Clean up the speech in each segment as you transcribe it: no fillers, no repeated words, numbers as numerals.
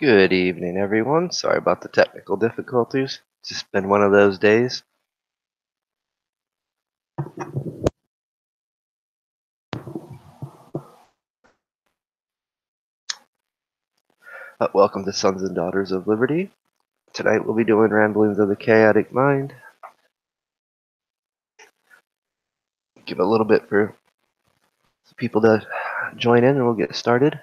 Good evening, everyone. Sorry about the technical difficulties. It's just been one of those days. Welcome to Sons and Daughters of Liberty. Tonight we'll be doing Ramblings of the Chaotic Mind. Give a little bit for people to join in and we'll get started.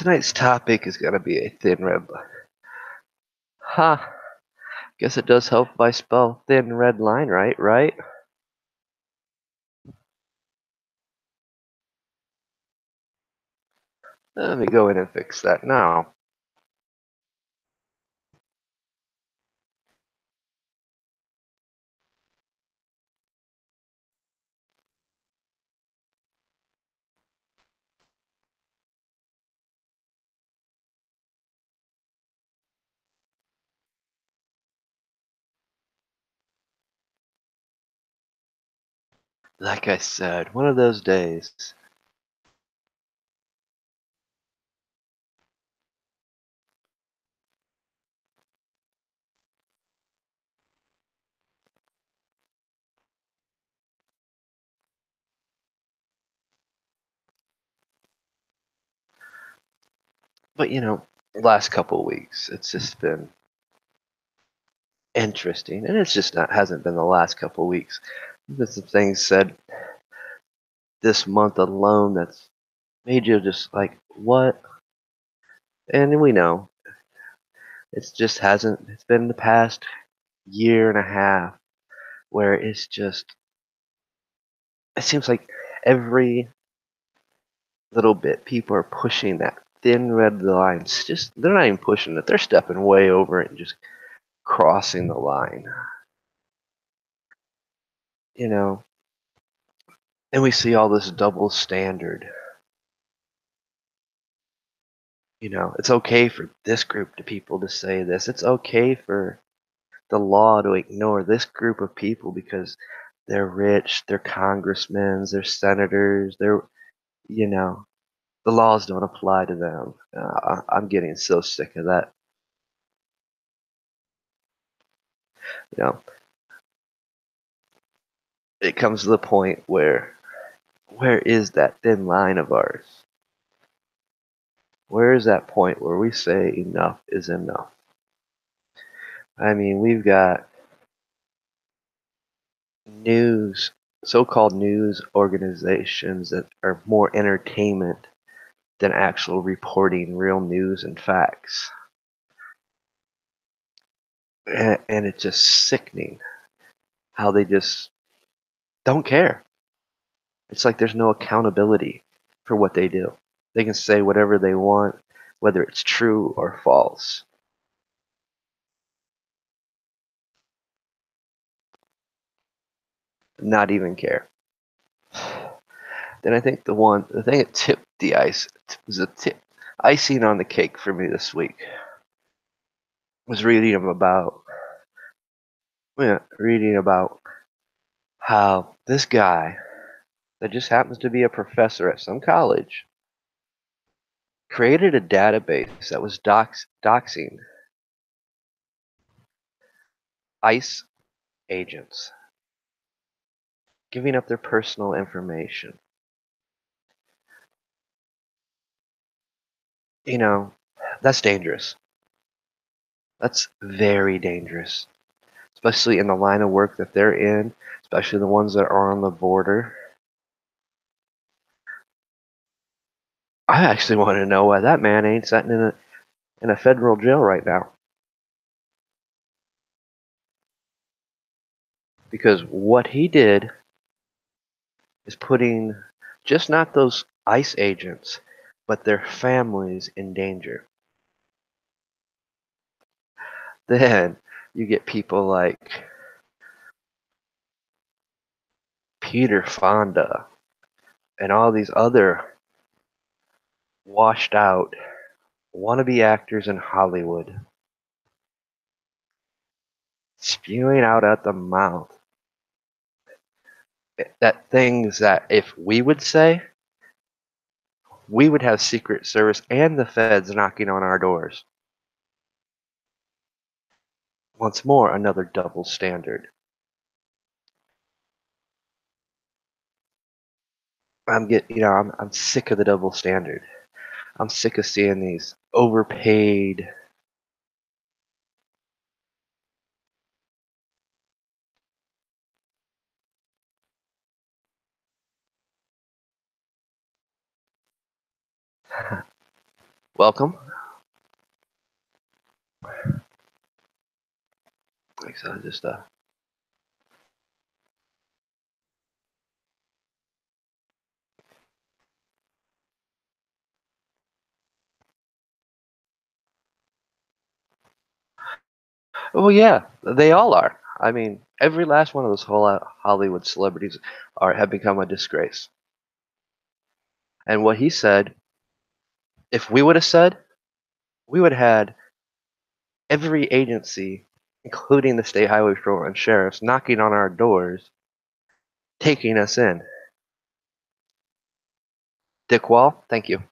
Tonight's topic is going to be a thin red line. Ha! Guess it does help if I spell thin red line right, right? Let me go in and fix that now. Like I said, one of those days. But last couple of weeks, it's just been interesting, and it's just not hasn't been the last couple of weeks. There's some things said this month alone that's made you just like, what? And we know it's just hasn't. It's been the past year and a half where it's just. It seems like every little bit people are pushing that thin red line. It's just they're not even pushing it; they're stepping way over it and just crossing the line. You know, and we see all this double standard. It's okay for this group of people to say this. It's okay for the law to ignore this group of people because they're rich, they're congressmen, they're senators, you know, the laws don't apply to them. I'm getting so sick of that. You know, it comes to the point where is that thin line of ours? Where is that point where we say enough is enough? I mean, we've got news, so-called news organizations that are more entertainment than actual reporting real news and facts. And it's just sickening how they just don't care. It's like there's no accountability for what they do. They can say whatever they want, whether it's true or false. Not even care. Then I think the thing that tipped the ice was the icing on the cake for me this week was reading about how this guy that just happens to be a professor at some college created a database that was doxing ICE agents, giving up their personal information. You know, that's dangerous. That's very dangerous, especially in the line of work that they're in, especially the ones that are on the border. I actually want to know why that man ain't sitting in a federal jail right now. Because what he did is putting just not those ICE agents, but their families in danger. Then you get people like Peter Fonda and all these other washed out wannabe actors in Hollywood spewing out at the mouth that things that if we would say, we would have Secret Service and the feds knocking on our doors. Once more, another double standard. I'm sick of the double standard. I'm sick of seeing these overpaid. Welcome. So just well, yeah, they all are. I mean, every last one of those whole Hollywood celebrities have become a disgrace. And what he said, if we would have said, we would have had every agency, including the state highway patrol and sheriffs, knocking on our doors, taking us in. Dick Wall, thank you.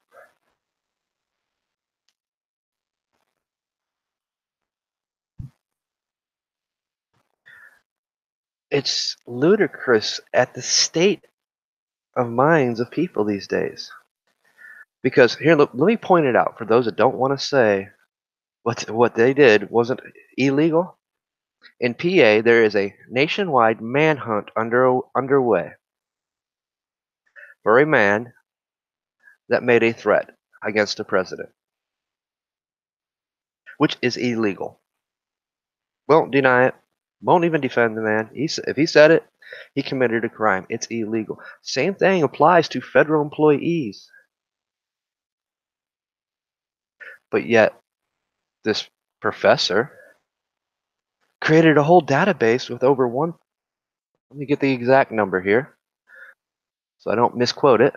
It's ludicrous at the state of minds of people these days. Because here, let me point it out for those that don't want to say what they did wasn't illegal. In PA, there is a nationwide manhunt underway for a man that made a threat against the president, which is illegal. Won't deny it. Won't even defend the man. If he said it, he committed a crime. It's illegal. Same thing applies to federal employees. But yet, this professor created a whole database with over one. Let me get the exact number here so I don't misquote it.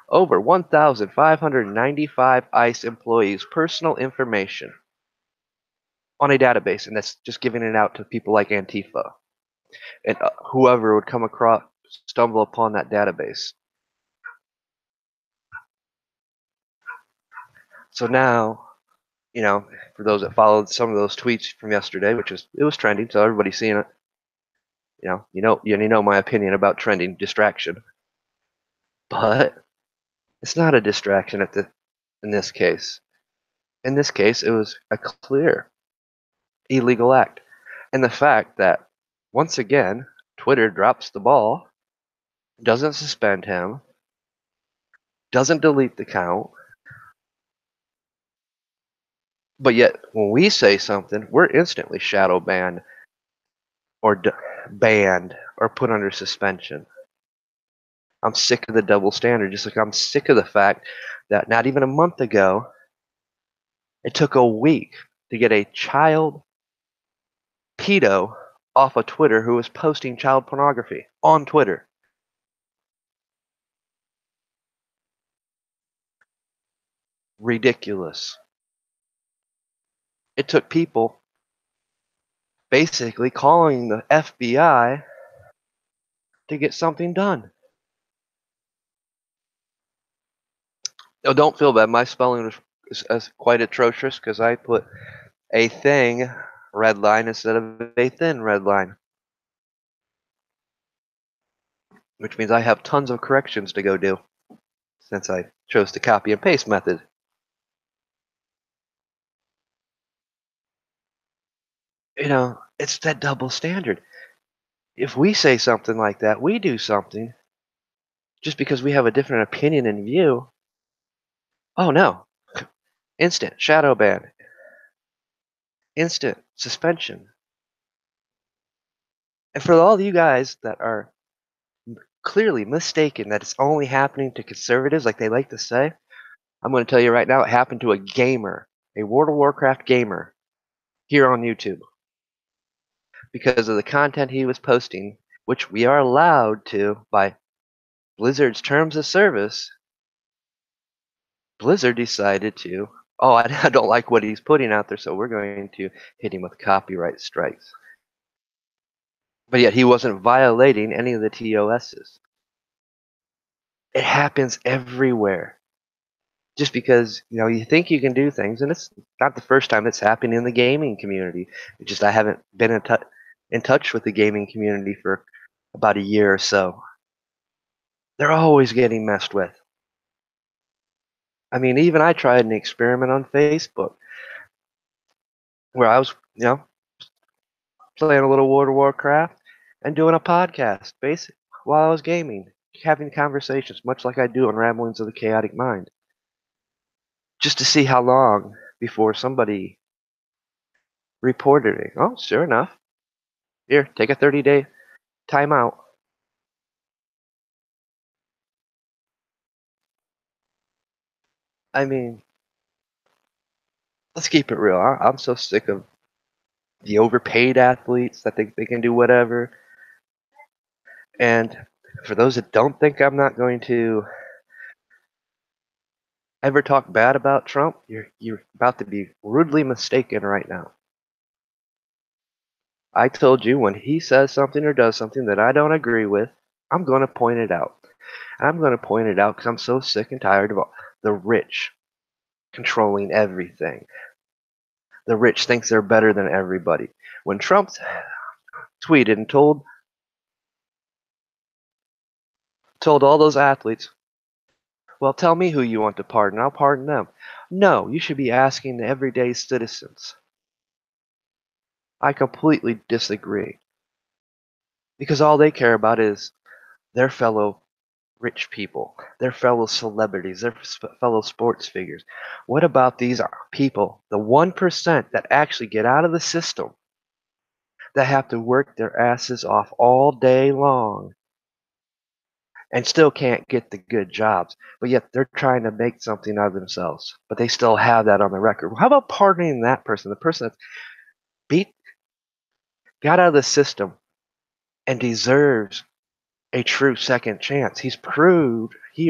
Over 1,595 ICE employees' personal information on a database, and that's just giving it out to people like Antifa and whoever would come across, stumble upon that database. So now, for those that followed some of those tweets from yesterday, it was trending, so everybody's seeing it. You know my opinion about trending distraction, but it's not a distraction in this case. In this case, it was a clear illegal act, and the fact that once again Twitter drops the ball, doesn't suspend him, doesn't delete the account, but yet when we say something, we're instantly shadow banned or banned or put under suspension. I'm sick of the double standard, just like I'm sick of the fact that not even a month ago, it took a week to get a child pedo off of Twitter who was posting child pornography on Twitter. Ridiculous. It took people basically calling the FBI to get something done. Oh, don't feel bad. My spelling is quite atrocious because I put a thing red line instead of a thin red line, which means I have tons of corrections to go do since I chose the copy and paste method. It's that double standard. If we say something like that, we do something just because we have a different opinion and view. Oh no, instant shadow ban, instant suspension. And for all you guys that are clearly mistaken that it's only happening to conservatives, like they like to say, I'm going to tell you right now, it happened to a gamer, a World of Warcraft gamer, here on YouTube. Because of the content he was posting, which we are allowed to by Blizzard's terms of service, Blizzard decided to, oh, I don't like what he's putting out there, so we're going to hit him with copyright strikes. But yet he wasn't violating any of the TOSs. It happens everywhere. Just because you think you can do things, and it's not the first time it's happened in the gaming community. It's just I haven't been in touch with the gaming community for about a year or so. They're always getting messed with. I mean, even I tried an experiment on Facebook where I was, playing a little World of Warcraft and doing a podcast, basically while I was gaming, having conversations, much like I do on Ramblings of the Chaotic Mind. just to see how long before somebody reported it. Oh, sure enough. Here, take a 30-day timeout. I mean, let's keep it real. I'm so sick of the overpaid athletes that think they can do whatever. And for those that don't think I'm not going to ever talk bad about Trump, you're about to be rudely mistaken right now. I told you when he says something or does something that I don't agree with, I'm going to point it out. And I'm going to point it out because I'm so sick and tired of the rich controlling everything. The rich thinks they're better than everybody. When Trump tweeted and told all those athletes, well, tell me who you want to pardon. I'll pardon them. No, you should be asking the everyday citizens. I completely disagree. Because all they care about is their fellow rich people, their fellow celebrities, their fellow sports figures. What about these people, the 1% that actually get out of the system, that have to work their asses off all day long and still can't get the good jobs, but yet they're trying to make something of themselves, but they still have that on the record? How about pardoning that person, the person that's beat, got out of the system and deserves a true second chance? He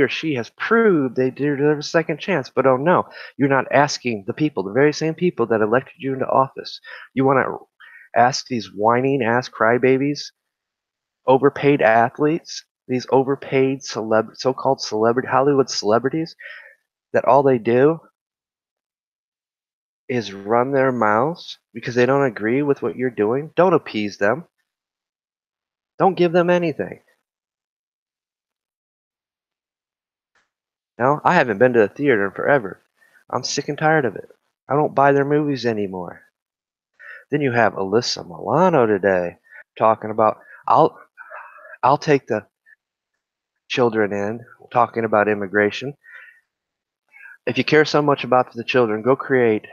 or she has proved they deserve a second chance. But oh no, you're not asking the people, the very same people that elected you into office. You want to ask these whining ass crybabies, overpaid athletes, these overpaid so-called celebrity Hollywood celebrities, that all they do is run their mouths because they don't agree with what you're doing? Don't appease them. Don't give them anything. No, I haven't been to the theater in forever. I'm sick and tired of it. I don't buy their movies anymore. Then you have Alyssa Milano today talking about I'll take the children in, talking about immigration. If you care so much about the children, go create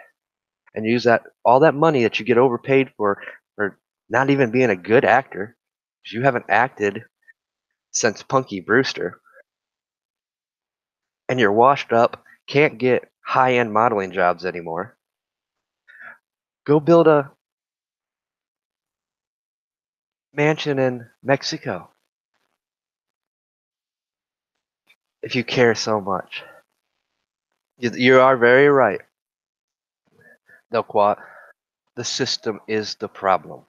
and use that all that money that you get overpaid for not even being a good actor, because you haven't acted since Punky Brewster, and you're washed up, can't get high-end modeling jobs anymore. Go build a mansion in Mexico if you care so much. You are very right, Delquat. The system is the problem.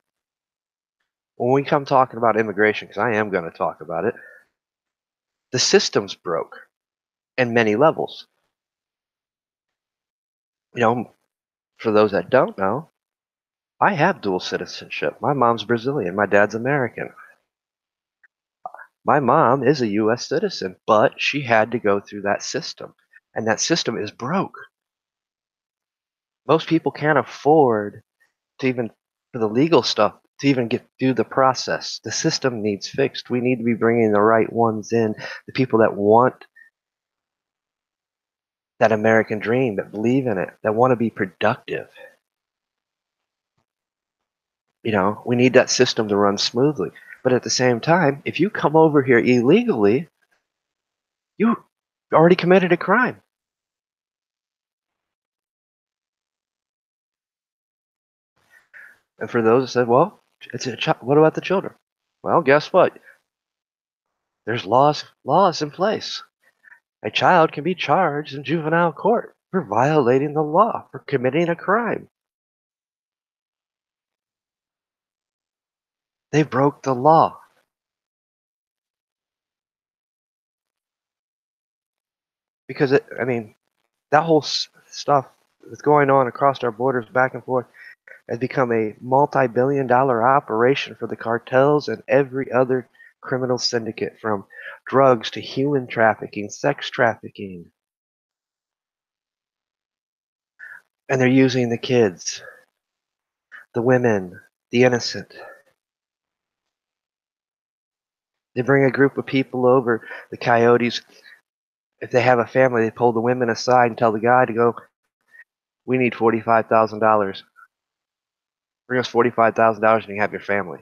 When we come talking about immigration, because I am going to talk about it, the system's broke in many levels. You know, for those that don't know, I have dual citizenship. My mom's Brazilian, my dad's American. My mom is a U.S. citizen, but she had to go through that system, and that system is broke. Most people can't afford to even, for the legal stuff, to even get through the process. The system needs fixed. We need to be bringing the right ones in, the people that want that American dream, that believe in it, that want to be productive. We need that system to run smoothly. But at the same time, if you come over here illegally, you already committed a crime. And for those that said, well, what about the children? Well, guess what? There's laws in place. A child can be charged in juvenile court for violating the law, for committing a crime. They broke the law. Because, that whole stuff that's going on across our borders back and forth has become a multi-billion-dollar operation for the cartels and every other criminal syndicate, from drugs to human trafficking, sex trafficking. And they're using the kids, the women, the innocent. They bring a group of people over, the coyotes, If they have a family, they pull the women aside and tell the guy to go, we need $45,000. Bring us $45,000 and you have your family.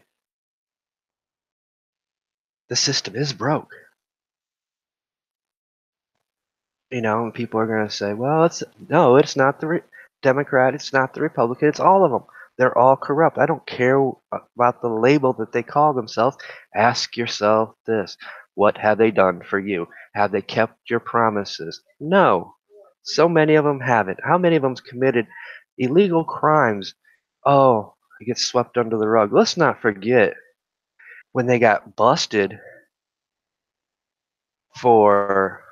The system is broke. And people are going to say, well, it's not the Democrat, it's not the Republican, it's all of them. They're all corrupt. I don't care about the label that they call themselves. Ask yourself this. What have they done for you? Have they kept your promises? No. So many of them haven't. How many of them's committed illegal crimes? Oh, it gets swept under the rug. Let's not forget when they got busted for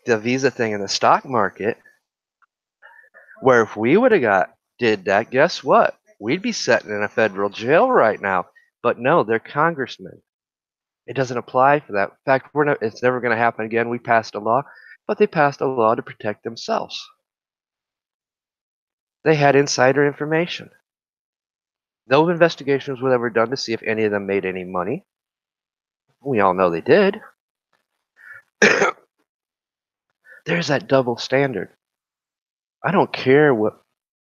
the visa thing in the stock market, where if we would have did that, guess what? We'd be sitting in a federal jail right now. But no, they're congressmen. It doesn't apply for that. In fact, it's never going to happen again. We passed a law, but they passed a law to protect themselves. They had insider information. No investigations were ever done to see if any of them made any money. We all know they did. There's that double standard. I don't care what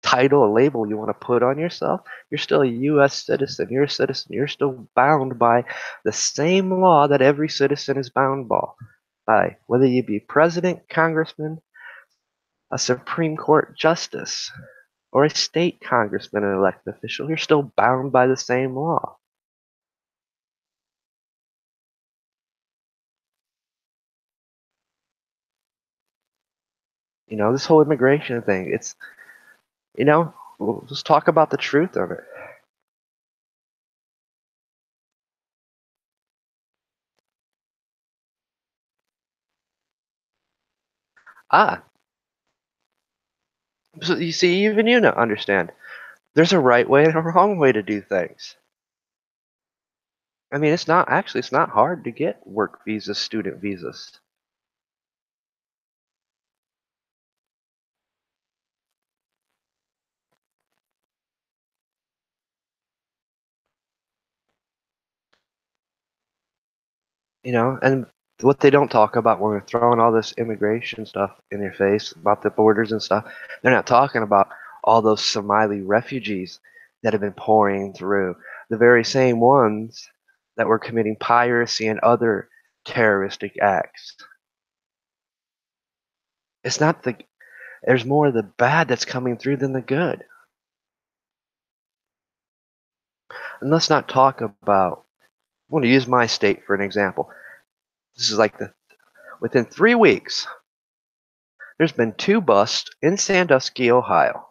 title or label you want to put on yourself. You're still a U.S. citizen. You're a citizen. You're still bound by the same law that every citizen is bound by. Whether you be president, congressman, a Supreme Court justice, or a state congressman and elected official, you're still bound by the same law. This whole immigration thing, let's talk about the truth of it. Ah, so you see, even understand. There's a right way and a wrong way to do things. I mean, it's not hard to get work visas, student visas. And what they don't talk about when they're throwing all this immigration stuff in your face about the borders and stuff, they're not talking about all those Somali refugees that have been pouring through. The very same ones that were committing piracy and other terroristic acts. It's not there's more of the bad that's coming through than the good. And let's not talk about, I want to use my state for an example. This is like within 3 weeks, there's been 2 busts in Sandusky, Ohio.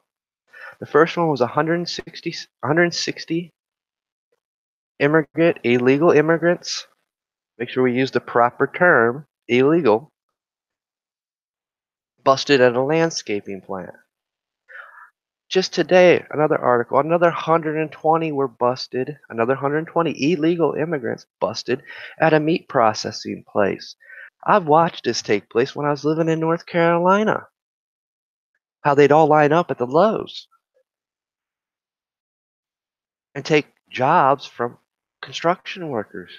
The first one was 160 illegal immigrants. Make sure we use the proper term, illegal, busted at a landscaping plant. Just today, another article, another 120 were busted, another 120 illegal immigrants busted at a meat processing place. I've watched this take place when I was living in North Carolina. How they'd all line up at the Lowe's and take jobs from construction workers.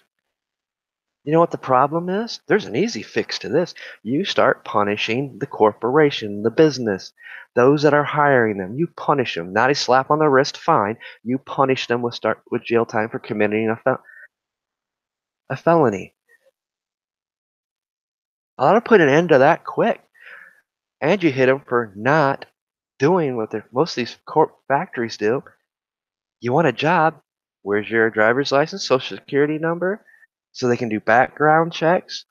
You know what the problem is? There's an easy fix to this. You start punishing the corporation, the business, those that are hiring them. You punish them. Not a slap on the wrist fine. You punish them with jail time for committing a felony. I ought to put an end to that quick. And you hit them for not doing what most of these corp factories do. You want a job? Where's your driver's license, social security number? So they can do background checks.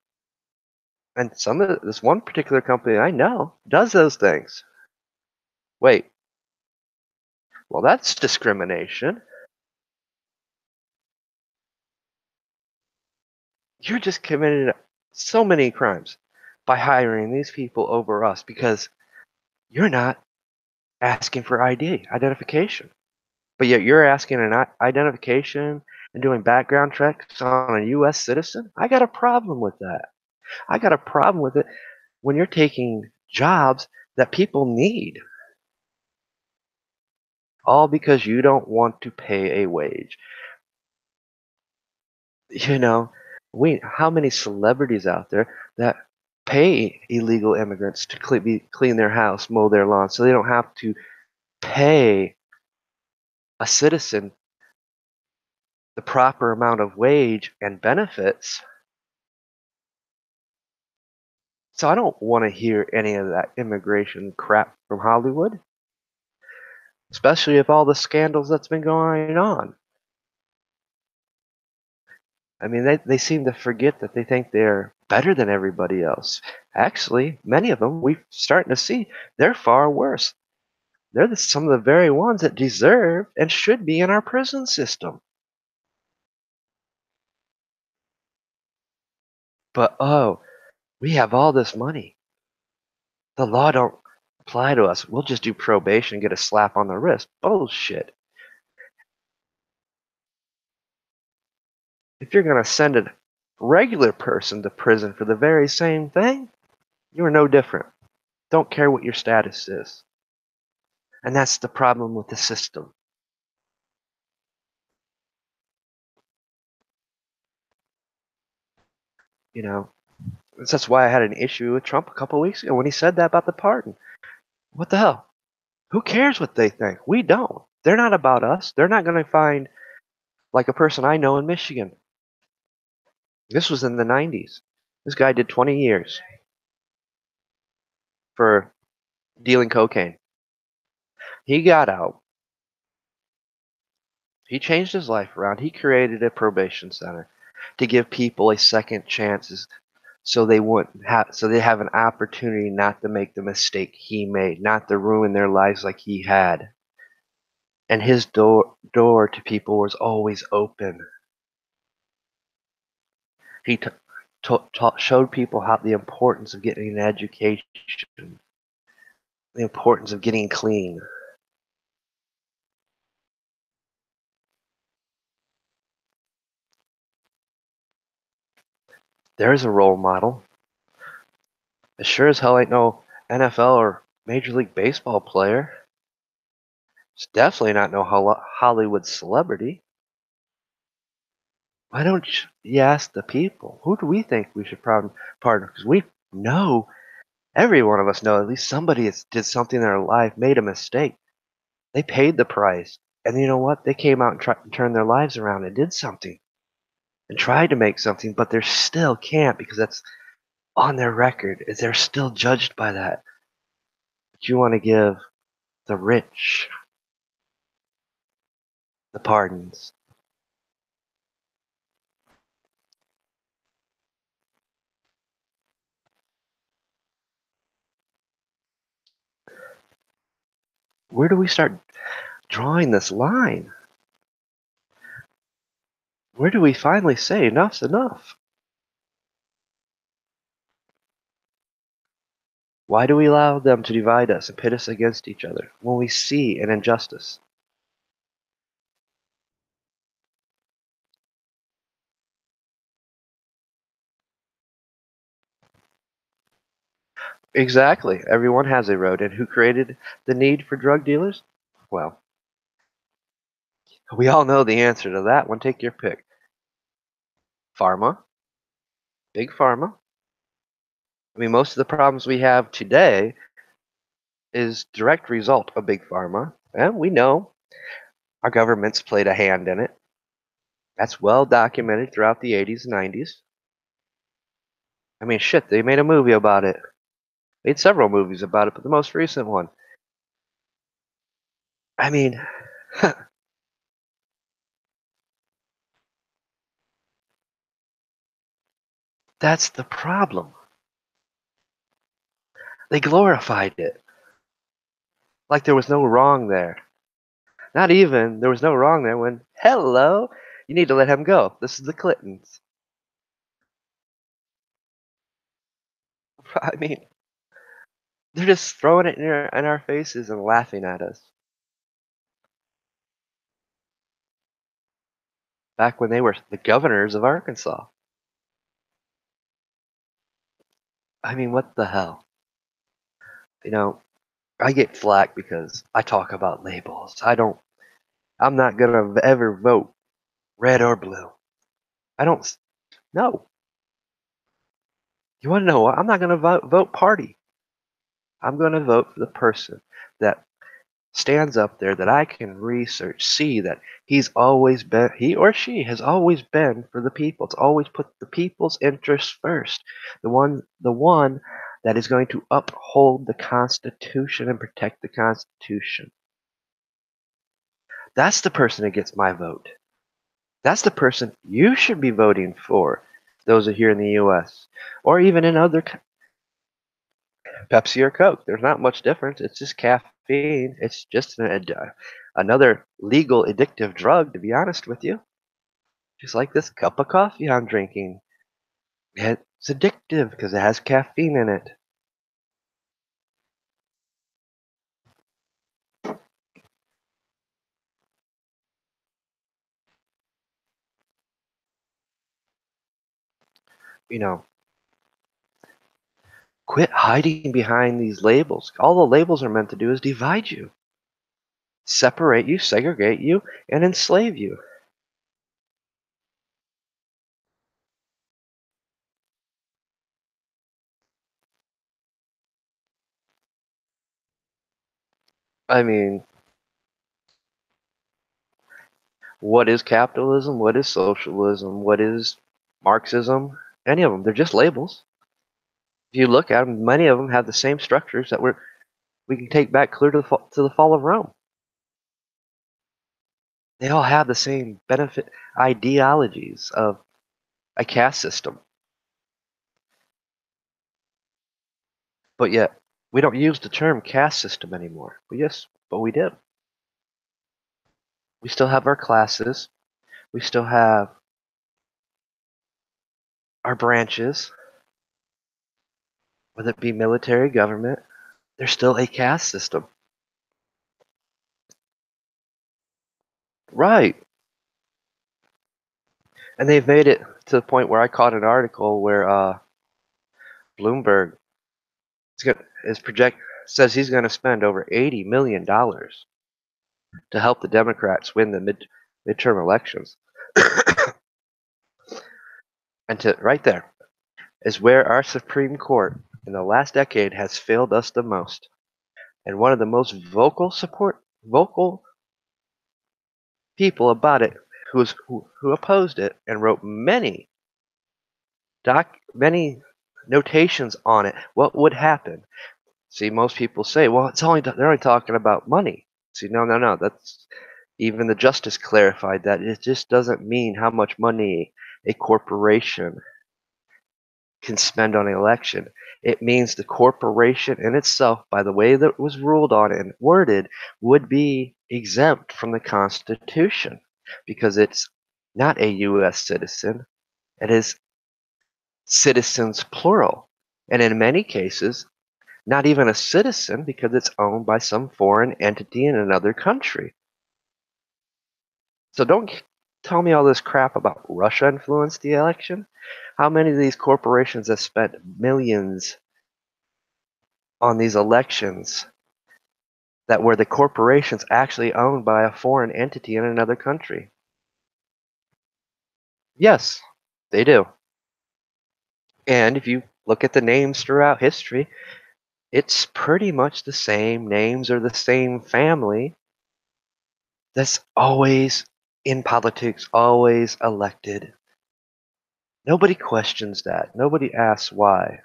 And this one particular company I know does those things. Wait, well, that's discrimination. You're just committing so many crimes by hiring these people over us because you're not asking for identification. But yet you're asking an identification and doing background checks on a U.S. citizen? I got a problem with that. I got a problem with it when you're taking jobs that people need, all because you don't want to pay a wage. You know, how many celebrities out there that pay illegal immigrants to clean their house, mow their lawn, so they don't have to pay a citizen the proper amount of wage and benefits. So I don't want to hear any of that immigration crap from Hollywood, especially if all the scandals that's been going on. I mean, they seem to forget that they think they're better than everybody else. Actually, many of them we're starting to see they're far worse. They're some of the very ones that deserve and should be in our prison system. But oh, we have all this money. The law don't apply to us. We'll just do probation and get a slap on the wrist. Bullshit. If you're going to send a regular person to prison for the very same thing, you are no different. Don't care what your status is. And that's the problem with the system. You know, that's why I had an issue with Trump a couple of weeks ago when he said that about the pardon. What the hell? Who cares what they think? We don't. They're not about us. They're not going to find like a person I know in Michigan. This was in the 90s. This guy did 20 years for dealing cocaine. He got out. He changed his life around. He created a probation center to give people a second chances so they have an opportunity not to make the mistake he made, not to ruin their lives like he had. And his door to people was always open. He showed people how the importance of getting an education, the importance of getting clean. There's a role model. It sure as hell ain't no NFL or Major League Baseball player. It's definitely not no Hollywood celebrity. Why don't you ask the people? Who do we think we should partner? Because we know, every one of us know, at least somebody did something in their life, made a mistake. They paid the price. And you know what? They came out and turned their lives around and did something. And tried to make something, but they still can't because that's on their record. They're still judged by that. But you want to give the rich the pardons. Where do we start drawing this line? Where do we finally say enough's enough? Why do we allow them to divide us and pit us against each other when we see an injustice? Exactly. Everyone has a road. And who created the need for drug dealers? Well, we all know the answer to that one. Take your pick. Pharma, big pharma. I mean, most of the problems we have today is direct result of big pharma. And we know our government's played a hand in it. That's well documented throughout the 80s and 90s. I mean, shit, they made a movie about it. Made several movies about it, but the most recent one. I mean, that's the problem. They glorified it like there was no wrong there. Not even there was no wrong there when, hello, you need to let him go. This is the Clintons. I mean, they're just throwing it in our faces and laughing at us. Back when they were the governors of Arkansas. I mean, what the hell? You know, I get flack because I talk about labels. I'm not going to ever vote red or blue. I don't, no. You want to know what? I'm not going to vote party. I'm going to vote for the person that stands up there that I can research, see that he or she has always been for the people. It's always put the people's interests first. The one that is going to uphold the Constitution and protect the Constitution. That's the person that gets my vote. That's the person you should be voting for. Those are here in the U.S. or even in other Pepsi or Coke. There's not much difference. It's just caffeine. It's just another legal addictive drug, to be honest with you. Just like this cup of coffee I'm drinking. It's addictive because it has caffeine in it. You know, quit hiding behind these labels. All the labels are meant to do is divide you, separate you, segregate you, and enslave you. I mean, what is capitalism? What is socialism? What is Marxism? Any of them. They're just labels. If you look at them, many of them have the same structures that we can take back clear to the fall of Rome. They all have the same benefit ideologies of a caste system, but yet we don't use the term caste system anymore. But we did. We still have our classes. We still have our branches, whether it be military, government. There's still a caste system. Right. And they've made it to the point where I caught an article where Bloomberg is project says he's going to spend over $80 million to help the Democrats win the midterm elections. And to right there is where our Supreme Court in the last decade has failed us the most. And one of the most vocal people about it who opposed it and wrote many notations on it. What would happen? See, most people say, well, they're only talking about money. See, no. That's even the justice clarified that it just doesn't mean how much money a corporation can spend on an election. It means the corporation in itself, by the way that it was ruled on and worded, would be exempt from the Constitution because it's not a U.S. citizen. It is citizens plural. And in many cases, not even a citizen because it's owned by some foreign entity in another country. So don't tell me all this crap about Russia influenced the election. How many of these corporations have spent millions on these elections that were the corporations actually owned by a foreign entity in another country? Yes, they do. And if you look at the names throughout history, it's pretty much the same names or the same family that's always in politics, always elected. Nobody questions that. Nobody asks why.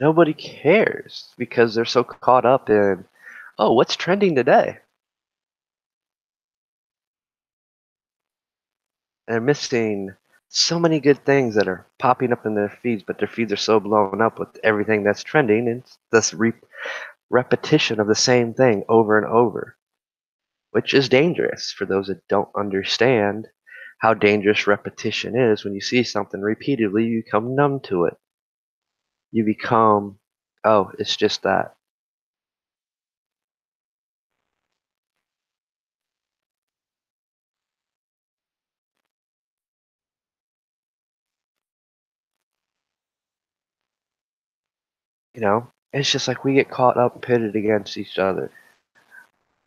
Nobody cares because they're so caught up in, oh, what's trending today? And they're missing so many good things that are popping up in their feeds, but their feeds are so blown up with everything that's trending, and it's this repetition of the same thing over and over, which is dangerous for those that don't understand how dangerous repetition is. When you see something repeatedly, you become numb to it. You become, oh, it's just that. You know, It's just like we get caught up and pitted against each other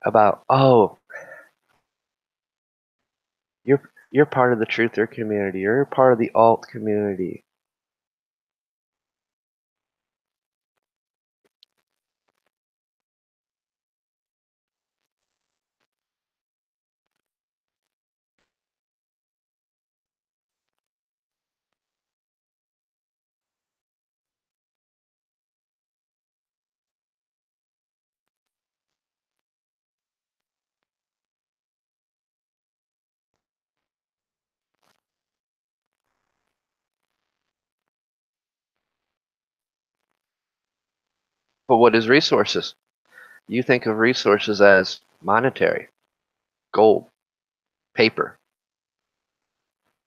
about, oh, you're part of the truther community, you're part of the alt community. But what is resources? You think of resources as monetary, gold, paper.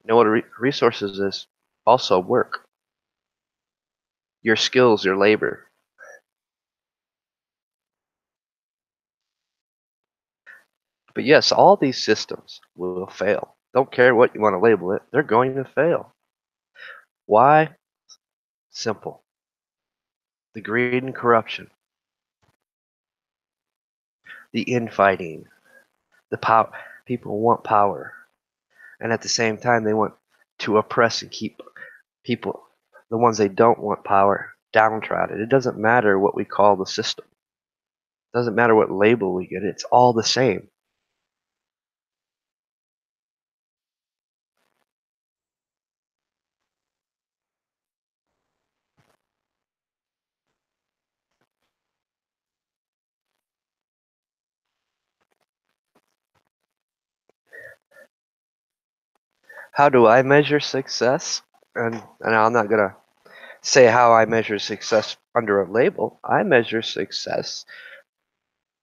You know what a resources is? Also work, your skills, your labor. But yes, all these systems will fail. Don't care what you want to label it, they're going to fail. Why? Simple. The greed and corruption, the infighting, the power. People want power, and at the same time, they want to oppress and keep people, the ones they don't want power, downtrodden. It doesn't matter what we call the system. It doesn't matter what label we get. It's all the same. How do I measure success? And I'm not gonna say how I measure success under a label. I measure success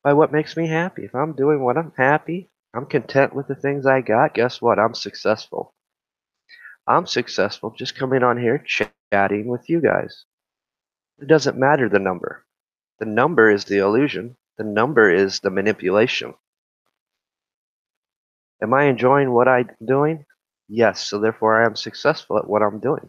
by what makes me happy. If I'm doing what I'm happy, I'm content with the things I got, guess what? I'm successful. I'm successful just coming on here chatting with you guys. It doesn't matter the number. The number is the illusion. The number is the manipulation. Am I enjoying what I'm doing? Yes, so therefore I am successful at what I'm doing.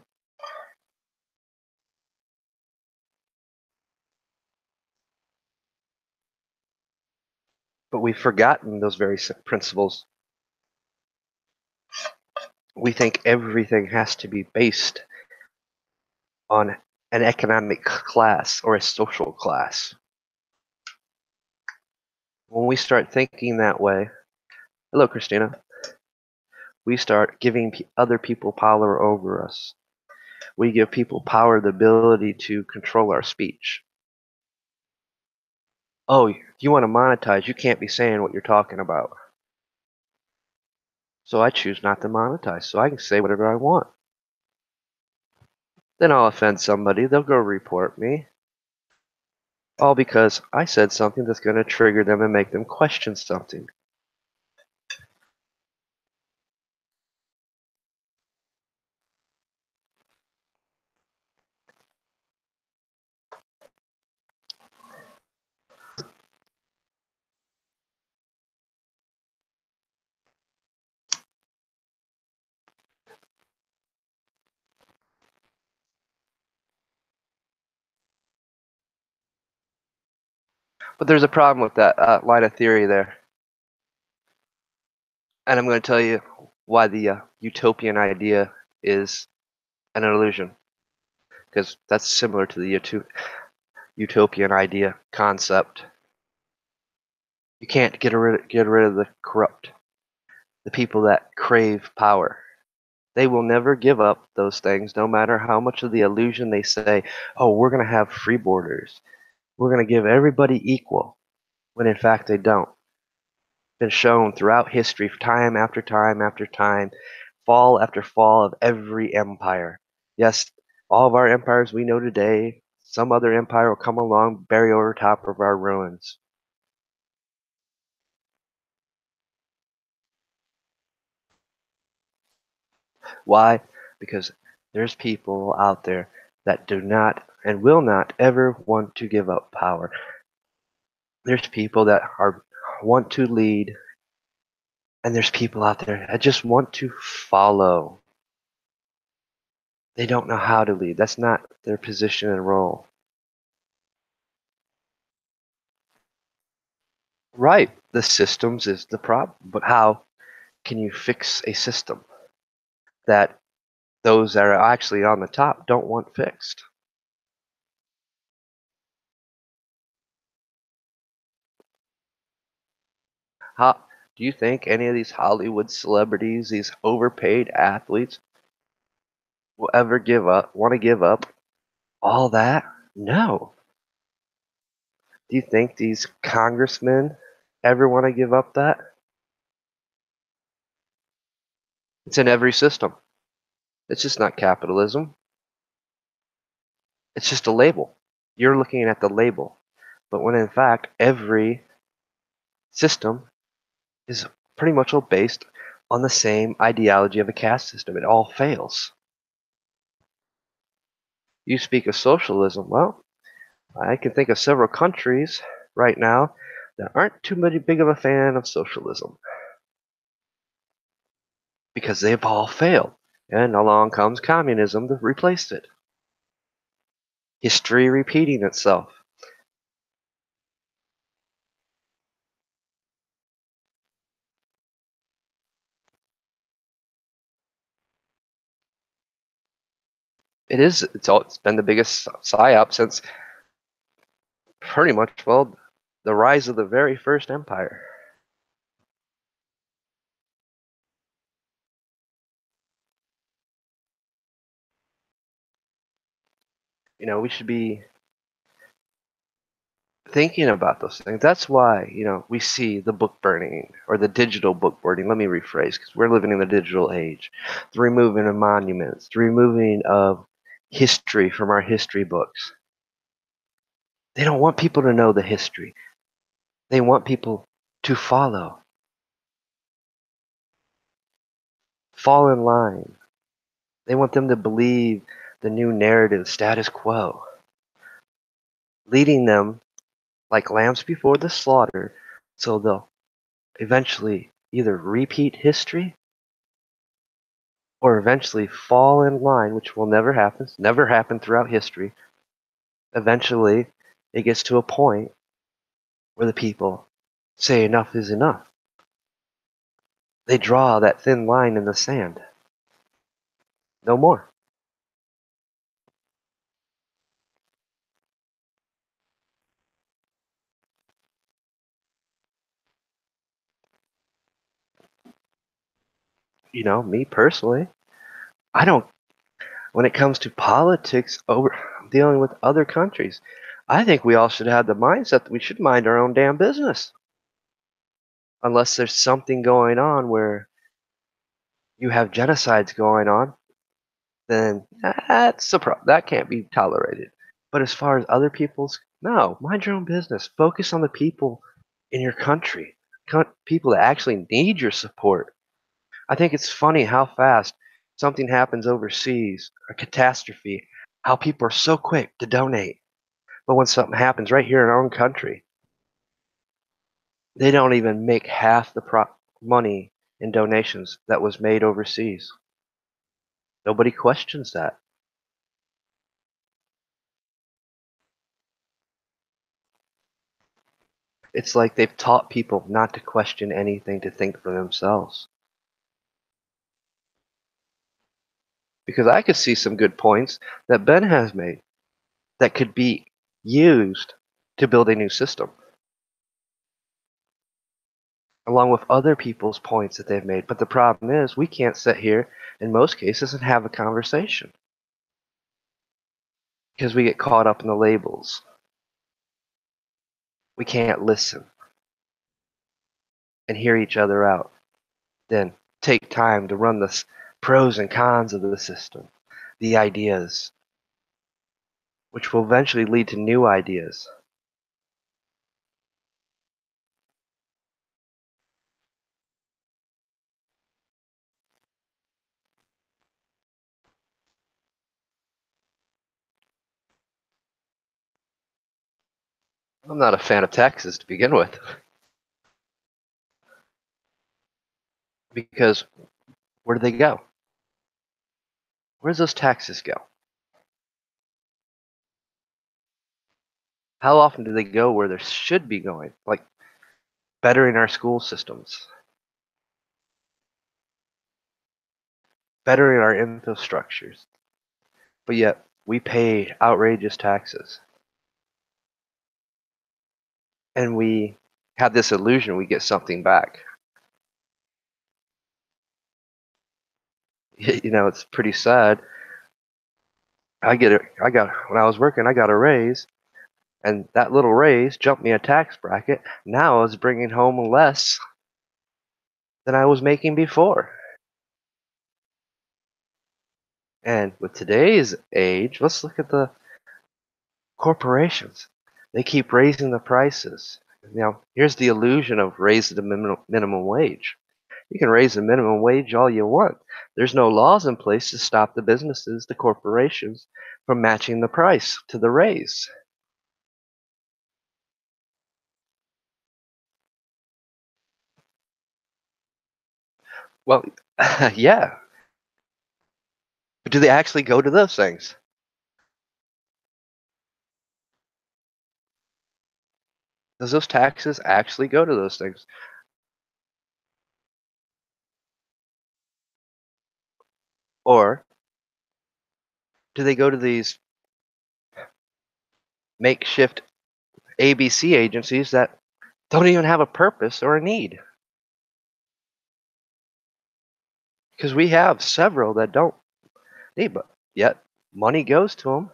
But we've forgotten those very principles. We think everything has to be based on an economic class or a social class. When we start thinking that way, hello, Christina, we start giving other people power over us. We give people power, the ability to control our speech. Oh, if you want to monetize, you can't be saying what you're talking about. So I choose not to monetize, so I can say whatever I want. Then I'll offend somebody, they'll go report me. All because I said something that's going to trigger them and make them question something. But there's a problem with that line of theory there. And I'm going to tell you why the utopian idea is an illusion. Because that's similar to the utopian idea concept. You can't get rid of the corrupt, the people that crave power. They will never give up those things, no matter how much of the illusion they say, oh, we're going to have free borders. We're going to give everybody equal, when in fact they don't. Been shown throughout history, time after time after time, fall after fall of every empire. Yes, all of our empires we know today, some other empire will come along, bury over top of our ruins. Why? Because there's people out there that do not and will not ever want to give up power. There's people that want to lead, and there's people out there that just want to follow. They don't know how to lead. That's not their position and role. Right. The systems is the problem. But how can you fix a system that those that are actually on the top don't want fixed? How do you think any of these Hollywood celebrities, these overpaid athletes, will ever want to give up all that? No. Do you think these congressmen ever want to give up that? It's in every system. It's just not capitalism. It's just a label. You're looking at the label. But when in fact, every system is pretty much all based on the same ideology of a caste system. It all fails. You speak of socialism. Well, I can think of several countries right now that aren't too much big of a fan of socialism because they've all failed. And along comes communism to replace it. History repeating itself. It's been the biggest psyop since pretty much, well, the rise of the very first empire. We should be thinking about those things. That's why, we see the book burning or the digital book burning. Let me rephrase because we're living in the digital age. The removing of monuments, the removing of history from our history books. They don't want people to know the history. They want people to fall in line. They want them to believe the new narrative status quo, leading them like lambs before the slaughter so they'll eventually either repeat history or eventually fall in line, which will never happen, never happened throughout history. Eventually, it gets to a point where the people say enough is enough. They draw that thin line in the sand. No more. Me personally, I don't, when it comes to politics over dealing with other countries, I think we all should have the mindset that we should mind our own damn business. Unless there's something going on where you have genocides going on, then that can't be tolerated. But as far as other people's, no, mind your own business. Focus on the people in your country, people that actually need your support. I think it's funny how fast something happens overseas, a catastrophe, how people are so quick to donate. But when something happens right here in our own country, they don't even make half the money in donations that was made overseas. Nobody questions that. It's like they've taught people not to question anything, to think for themselves. Because I could see some good points that Ben has made that could be used to build a new system, along with other people's points that they've made. But the problem is, we can't sit here in most cases and have a conversation because we get caught up in the labels. We can't listen and hear each other out. Then take time to run the pros and cons of the system, the ideas, which will eventually lead to new ideas. I'm not a fan of taxes to begin with because where do they go? Where does those taxes go? How often do they go where they should be going? Like bettering our school systems, bettering our infrastructures, but yet we pay outrageous taxes. And we have this illusion we get something back. It's pretty sad. When I was working, I got a raise, and that little raise jumped me a tax bracket. Now I was bringing home less than I was making before. And with today's age, let's look at the corporations. They keep raising the prices. Now, here's the illusion of raising the minimum wage. You can raise the minimum wage all you want. There's no laws in place to stop the businesses, the corporations, from matching the price to the raise. Well, yeah. But do they actually go to those things? Does those taxes actually go to those things? Or do they go to these makeshift ABC agencies that don't even have a purpose or a need? Because we have several that don't need, but yet money goes to them.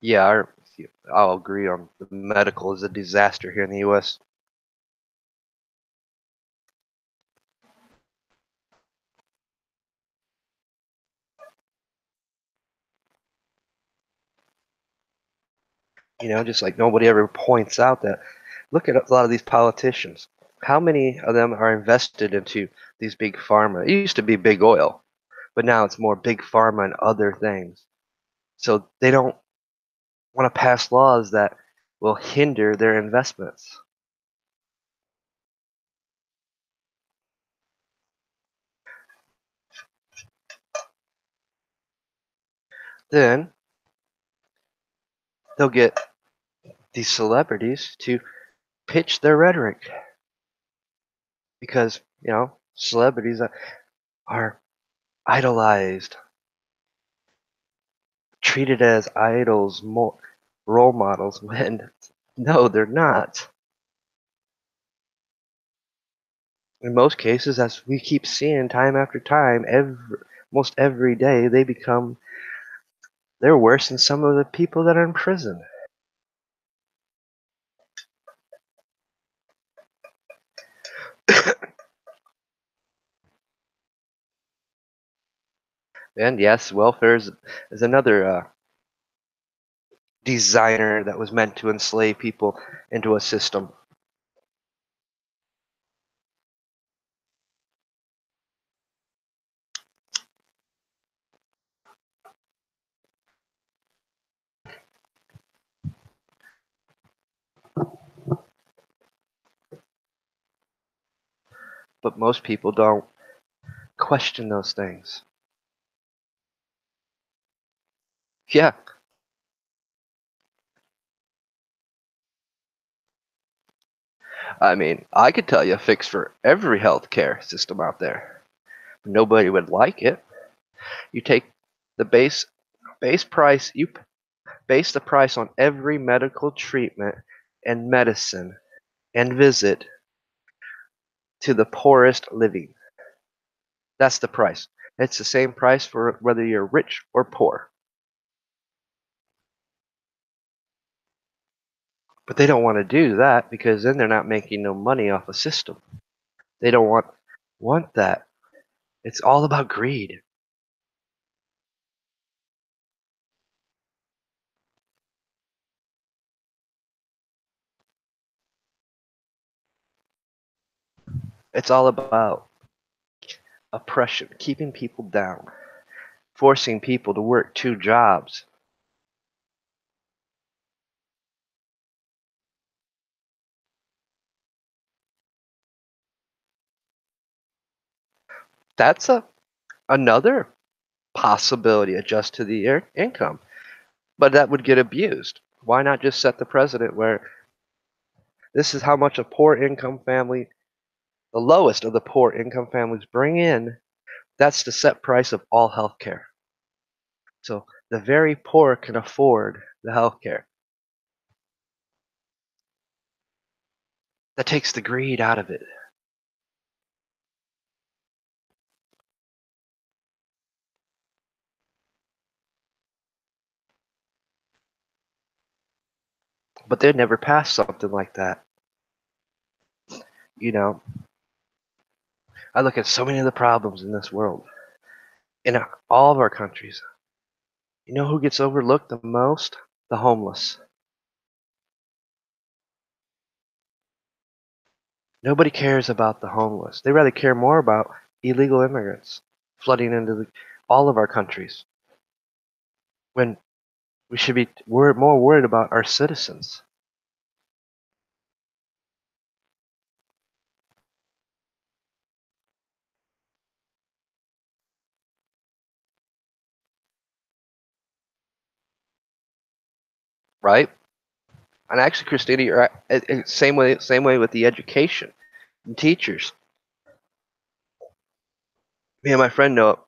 Yeah, I'll agree on the medical is a disaster here in the U.S. Just like nobody ever points out that. Look at a lot of these politicians. How many of them are invested into these big pharma? It used to be big oil, but now it's more big pharma and other things. So they don't want to pass laws that will hinder their investments. Then they'll get these celebrities to pitch their rhetoric because, celebrities are idolized, treated as idols, more role models when no, they're not. In most cases, as we keep seeing time after time, most every day, they're worse than some of the people that are in prison. And yes, is another designer that was meant to enslave people into a system. But most people don't question those things. Yeah, I mean, I could tell you a fix for every healthcare system out there. Nobody would like it. You take the base price, you base the price on every medical treatment and medicine and visit to the poorest living. That's the price. It's the same price for whether you're rich or poor. But they don't want to do that because then they're not making no money off a system. They don't want that. It's all about greed. It's all about oppression, keeping people down, forcing people to work two jobs. That's another possibility, adjust to the income. But that would get abused. Why not just set the precedent where this is how much a poor income family, the lowest of the poor income families, bring in? That's the set price of all healthcare. So the very poor can afford the healthcare. That takes the greed out of it. But they'd never pass something like that. You know, I look at so many of the problems in this world, in all of our countries. You know who gets overlooked the most? The homeless. Nobody cares about the homeless. They rather care more about illegal immigrants flooding into all of our countries when we should be more worried about our citizens. Right? And actually, Christina, you're right. Same way with the education and teachers. Me and my friend know.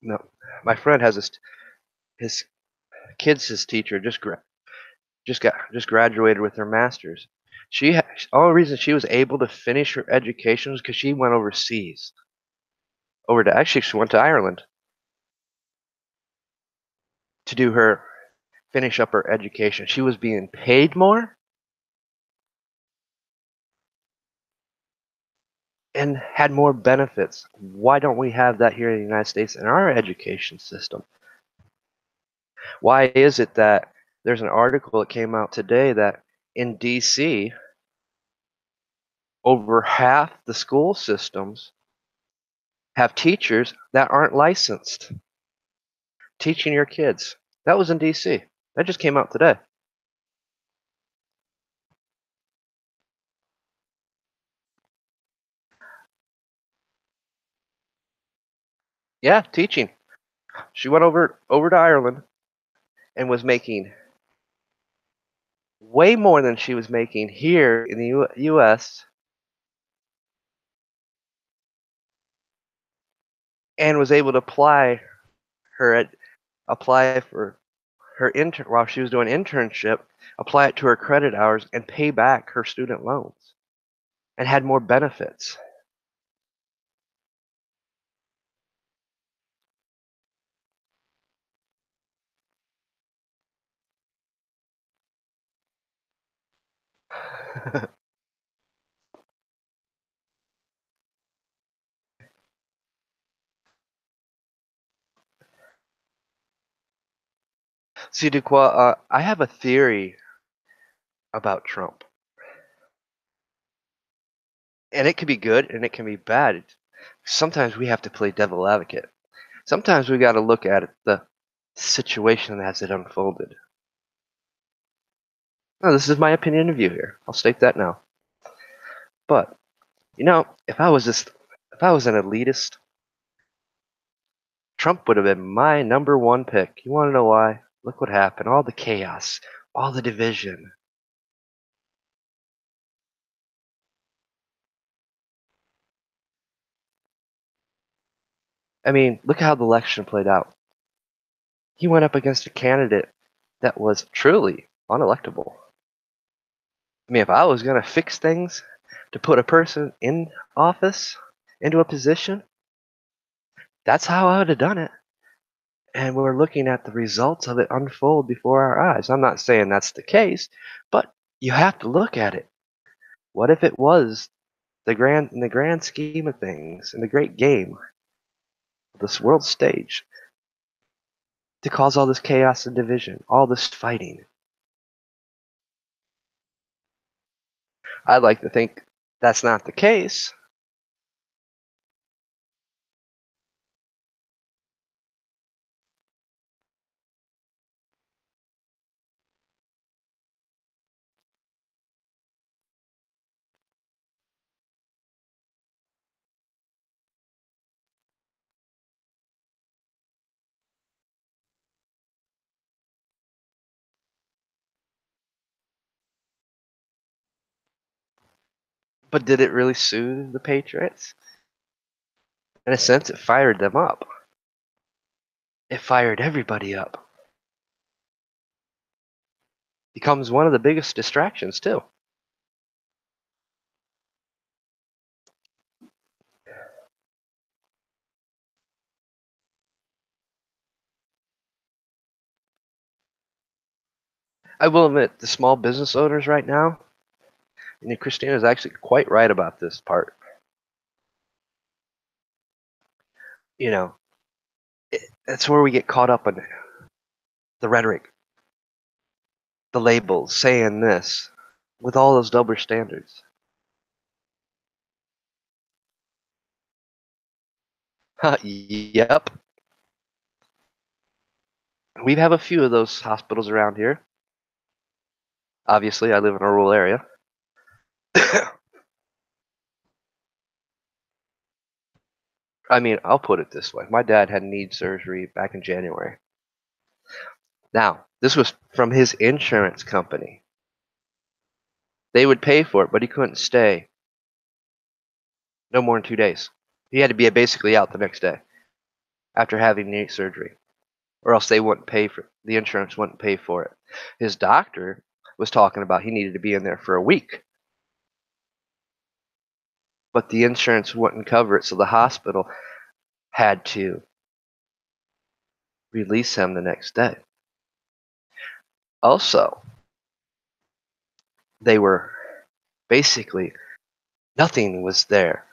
No, my friend has his kids. His teacher just graduated with her master's. Only reason she was able to finish her education was because she went overseas. Actually, she went to Ireland to do her finish up her education. She was being paid more and had more benefits. Why don't we have that here in the United States in our education system? Why is it that there's an article that came out today that in DC, over half the school systems have teachers that aren't licensed teaching your kids? That was in DC. That just came out today. Yeah, teaching. She went over to Ireland and was making way more than she was making here in the U.S. and was able to her apply for her intern while she was doing internship, apply it to her credit hours, and pay back her student loans, and had more benefits. See, Duqua, I have a theory about Trump, and it can be good and it can be bad. Sometimes we have to play devil advocate. Sometimes we got to look at the situation as it unfolded. Now, this is my opinion of view here. I'll state that now. But if I was an elitist, Trump would have been my number one pick. You want to know why? Look what happened. All the chaos, all the division. I mean, look how the election played out. He went up against a candidate that was truly unelectable. I mean, if I was going to fix things to put a person in office, into a position, that's how I would have done it. And we're looking at the results of it unfold before our eyes. I'm not saying that's the case, but you have to look at it. What if it was in the grand scheme of things, in the great game, this world stage, to cause all this chaos and division, all this fighting? I'd like to think that's not the case. But did it really soothe the Patriots? In a sense, it fired them up. It fired everybody up. Becomes one of the biggest distractions, too. I will admit, the small business owners right now, and Christina is actually quite right about this part. You know, that's where we get caught up in the rhetoric, the labels, saying this, with all those double standards. Yep. We have a few of those hospitals around here. Obviously, I live in a rural area. I mean, I'll put it this way. My dad had knee surgery back in January. Now, this was from his insurance company. They would pay for it, but he couldn't stay no more than 2 days. He had to be basically out the next day after having knee surgery, or else they wouldn't pay for it. The insurance wouldn't pay for it. His doctor was talking about he needed to be in there for a week, but the insurance wouldn't cover it, so the hospital had to release him the next day. Also, they were basically nothing was there.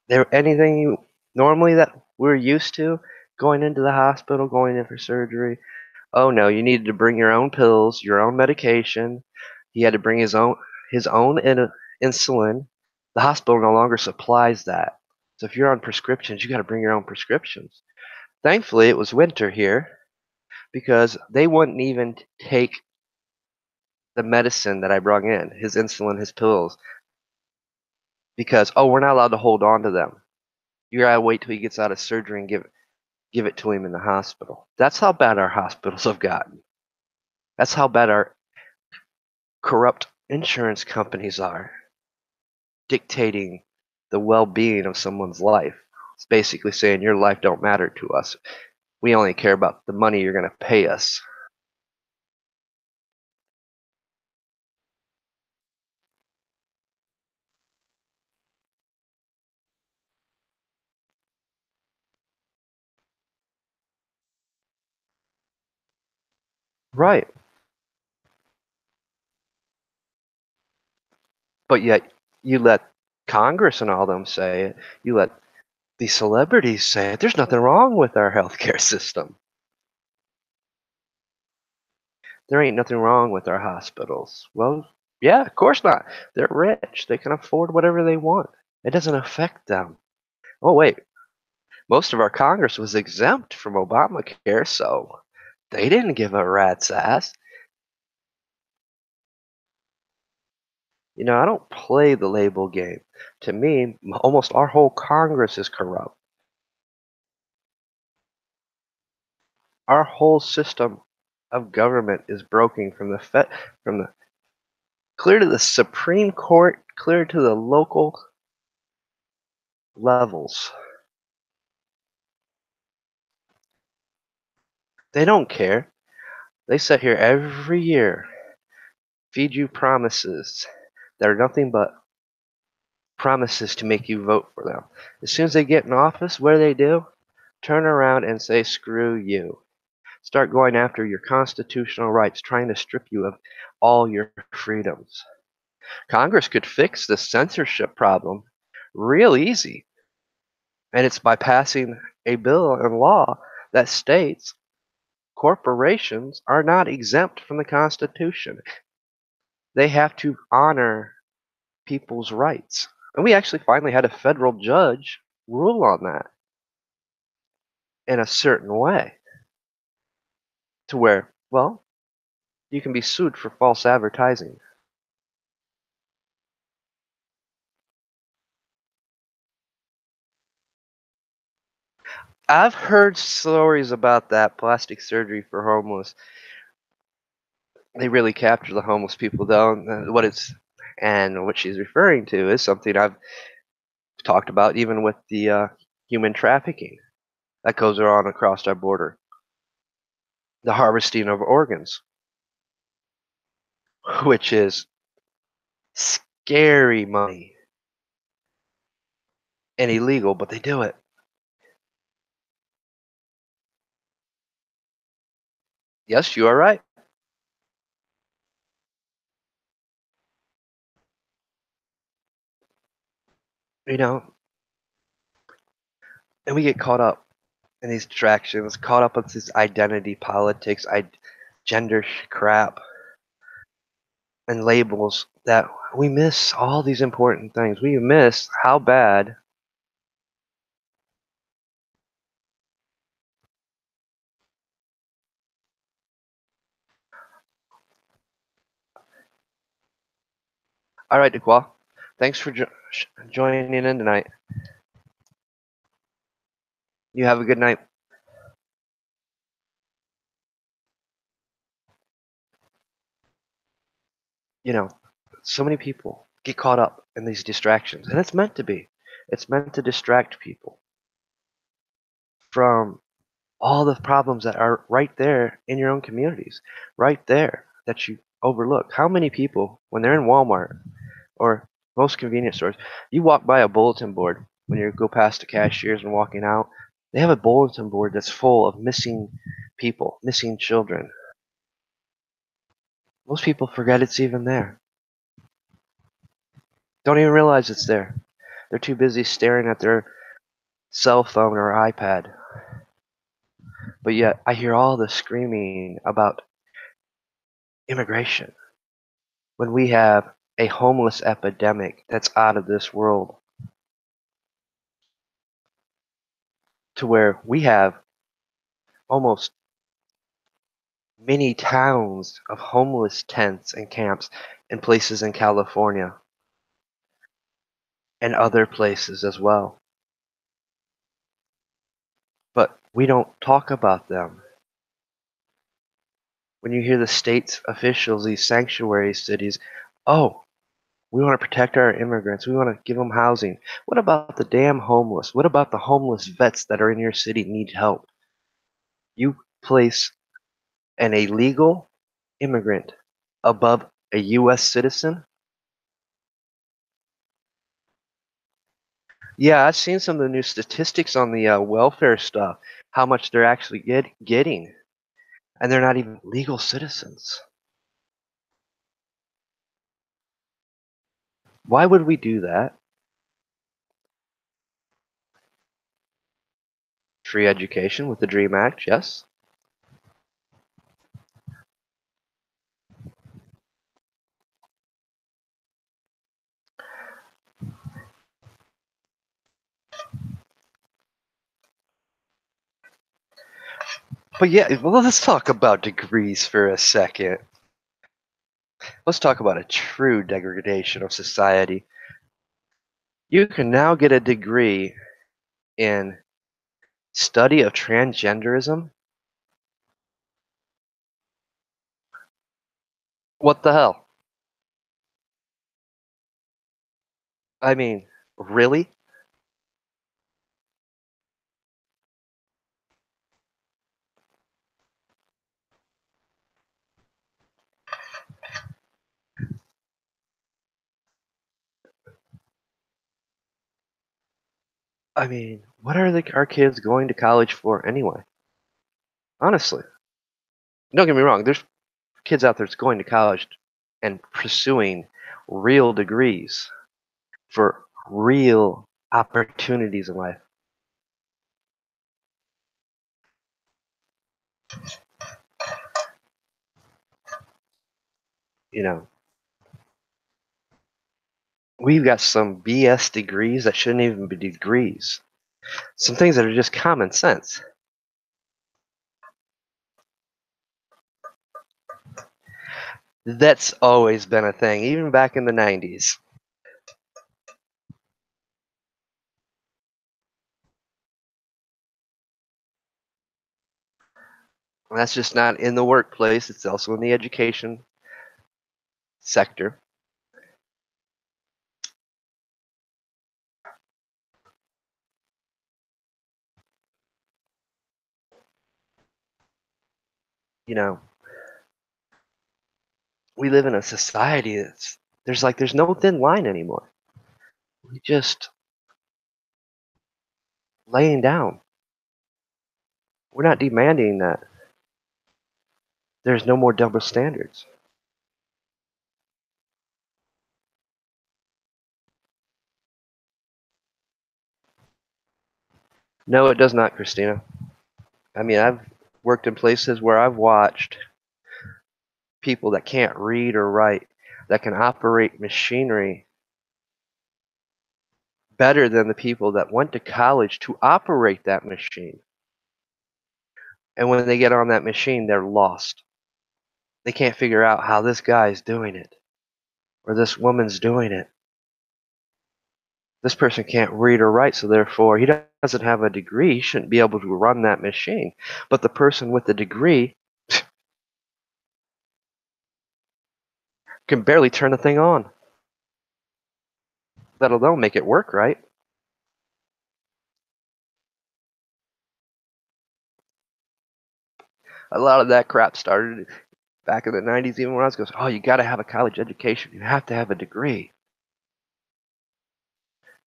There anything you normally that we're used to going into the hospital, going in for surgery. Oh no, you needed to bring your own pills, your own medication. He had to bring his own insulin. The hospital no longer supplies that. So if you're on prescriptions, you got to bring your own prescriptions. Thankfully, it was winter here because they wouldn't even take the medicine that I brought in, his insulin, his pills, because we're not allowed to hold on to them. You gotta wait till he gets out of surgery and give it to him in the hospital. That's how bad our hospitals have gotten. That's how bad our corrupt insurance companies are, dictating the well-being of someone's life. It's basically saying your life don't matter to us. We only care about the money you're going to pay us. Right. But yet you let Congress and all them say it. You let these celebrities say it. There's nothing wrong with our healthcare system. There ain't nothing wrong with our hospitals. Well, yeah, of course not. They're rich. They can afford whatever they want. It doesn't affect them. Oh, wait. Most of our Congress was exempt from Obamacare, so they didn't give a rat's ass. I don't play the label game. To me, almost our whole Congress is corrupt. Our whole system of government is broken from the clear to the Supreme Court, clear to the local levels. They don't care. They sit here every year, feed you promises that are nothing but promises to make you vote for them. As soon as they get in office, what do? Turn around and say, screw you. Start going after your constitutional rights, trying to strip you of all your freedoms. Congress could fix the censorship problem real easy, and it's by passing a bill and law that states corporations are not exempt from the Constitution. They have to honor people's rights. And we actually finally had a federal judge rule on that in a certain way to where, well, you can be sued for false advertising. I've heard stories about that plastic surgery for homeless. They really capture the homeless people, though. What it's And what she's referring to is something I've talked about even with the human trafficking that goes on across our border, the harvesting of organs, which is scary money and illegal, but they do it. Yes, you are right. You know, and we get caught up in these distractions, caught up with this identity politics, gender crap, and labels that we miss all these important things. We miss how bad. All right, Dequa. Thanks for joining in tonight. You have a good night. You know, so many people get caught up in these distractions, and it's meant to be. It's meant to distract people from all the problems that are right there in your own communities, right there that you overlook. How many people, when they're in Walmart or most convenience stores, you walk by a bulletin board when you go past the cashiers and walking out, they have a bulletin board that's full of missing people, missing children. Most people forget it's even there. Don't even realize it's there. They're too busy staring at their cell phone or iPad. But yet, I hear all the screaming about immigration when we have a homeless epidemic that's out of this world, to where we have almost many towns of homeless tents and camps in places in California and other places as well. But we don't talk about them. When you hear the state officials, these sanctuary cities, oh, we want to protect our immigrants. We want to give them housing. What about the damn homeless? What about the homeless vets that are in your city need help? You place an illegal immigrant above a U.S. citizen? Yeah, I've seen some of the new statistics on the welfare stuff, how much they're actually getting, and they're not even legal citizens. Why would we do that? Free education with the DREAM Act, yes. But yeah, well, let's talk about degrees for a second. Let's talk about a true degradation of society. You can now get a degree in study of transgenderism. What the hell? I mean, really? I mean, what are our kids going to college for anyway? Honestly, don't get me wrong. There's kids out there that's going to college and pursuing real degrees for real opportunities in life. You know, we've got some BS degrees that shouldn't even be degrees. Some things that are just common sense. That's always been a thing, even back in the 90s. That's just not in the workplace, it's also in the education sector. You know, we live in a society that's there's no thin line anymore. We just laying down. We're not demanding that there's no more double standards. No, it does not, Christina. I mean, I've worked in places where I've watched people that can't read or write that can operate machinery better than the people that went to college to operate that machine. And when they get on that machine, they're lost. They can't figure out how this guy's doing it or this woman's doing it. This person can't read or write, so therefore he doesn't have a degree. He shouldn't be able to run that machine. But the person with the degree can barely turn the thing on, let alone make it work right. A lot of that crap started back in the 90s, even when I was going, oh, you got to have a college education. You have to have a degree.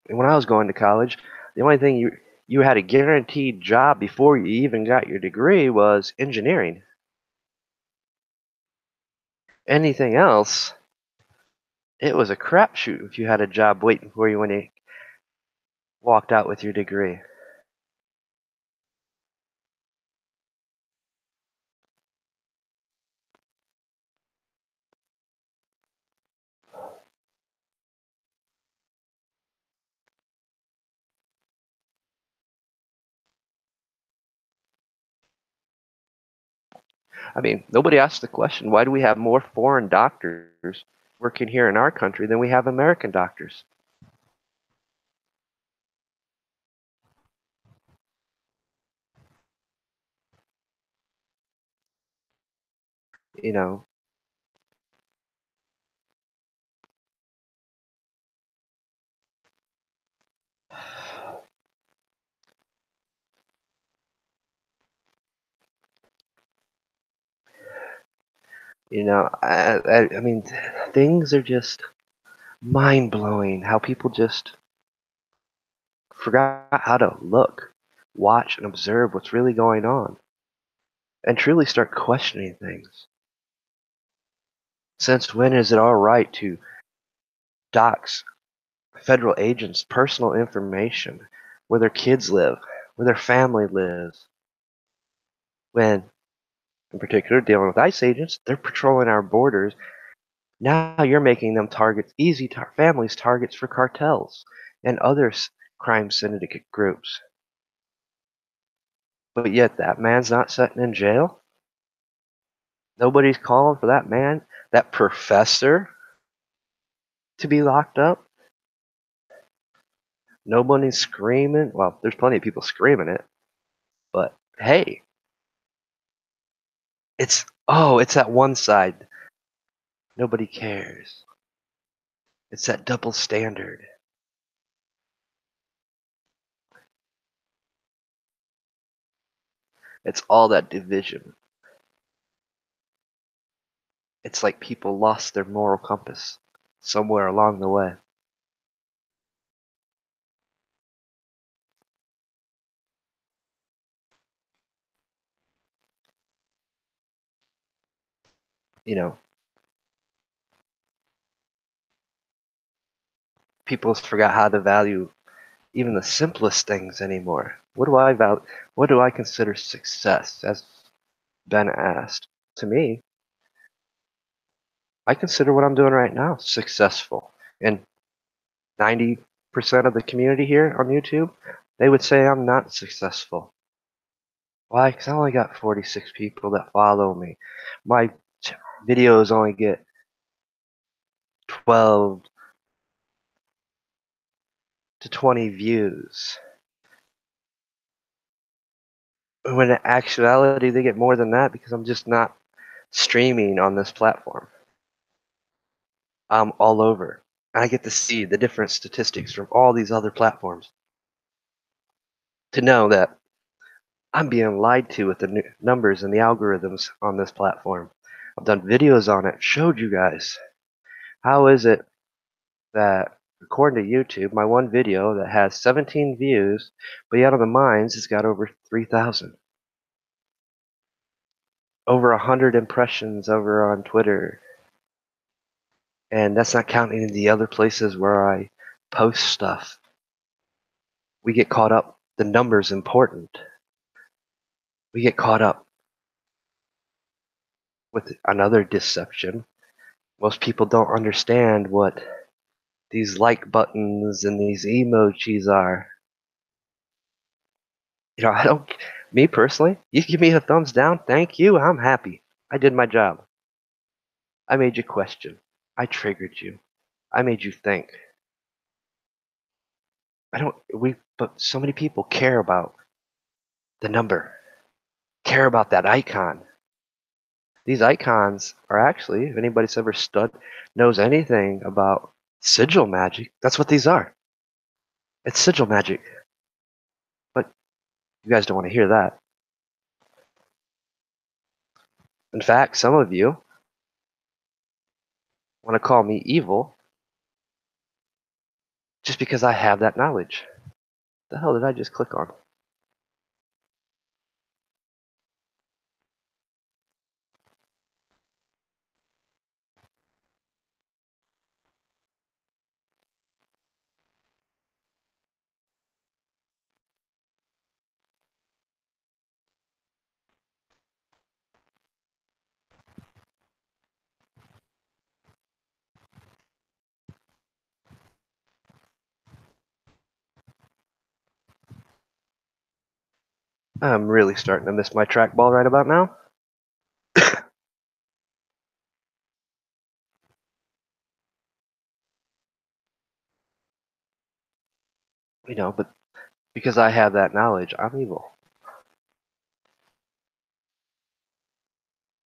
And when I was going to college, the only thing you had a guaranteed job before you even got your degree was engineering. Anything else, it was a crapshoot if you had a job waiting for you when you walked out with your degree. I mean, nobody asked the question, why do we have more foreign doctors working here in our country than we have American doctors? You know, I mean, things are just mind blowing. How people just forgot how to look, watch, and observe what's really going on, and truly start questioning things. Since when is it all right to dox federal agents' personal information, where their kids live, where their family lives, when, in particular, dealing with ICE agents, they're patrolling our borders. Now you're making them targets, families targets for cartels and other crime syndicate groups. But yet that man's not sitting in jail. Nobody's calling for that man, that professor, to be locked up. Nobody's screaming. Well, there's plenty of people screaming it, but hey, it's that one side. Nobody cares. It's that double standard. It's all that division. It's like people lost their moral compass somewhere along the way. You know, people forgot how to value even the simplest things anymore. What do I consider success? As been asked. To me, I consider what I'm doing right now successful. And 90% of the community here on YouTube, they would say I'm not successful. Why? Because I only got 46 people that follow me. My videos only get 12 to 20 views. When in actuality, they get more than that because I'm just not streaming on this platform. I'm all over. I get to see the different statistics from all these other platforms to know that I'm being lied to with the numbers and the algorithms on this platform. I've done videos on it, showed you guys. How is it that, according to YouTube, my one video that has 17 views, but yet on the mines it's got over 3,000? Over 100 impressions over on Twitter. And that's not counting the other places where I post stuff. We get caught up. The number's important. We get caught up with another deception. Most people don't understand what these like buttons and these emojis are. I don't, me personally, you give me a thumbs down, thank you, I'm happy. I did my job. I made you question. I triggered you. I made you think. But so many people care about the number, care about that icon. These icons are actually, if anybody's ever knows anything about sigil magic, that's what these are. It's sigil magic. But you guys don't want to hear that. In fact, some of you want to call me evil just because I have that knowledge. The hell did I just click on? I'm really starting to miss my trackball right about now. But because I have that knowledge, I'm evil.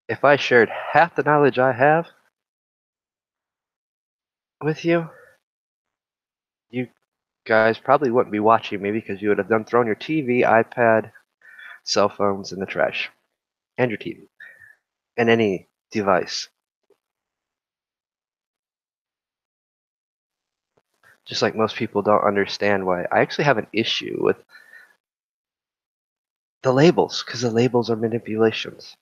If I shared half the knowledge I have with you, you guys probably wouldn't be watching me because you would have done thrown your TV, iPad, cell phones in the trash. And your TV. And any device. Just like most people don't understand why I actually have an issue with the labels, because the labels are manipulations.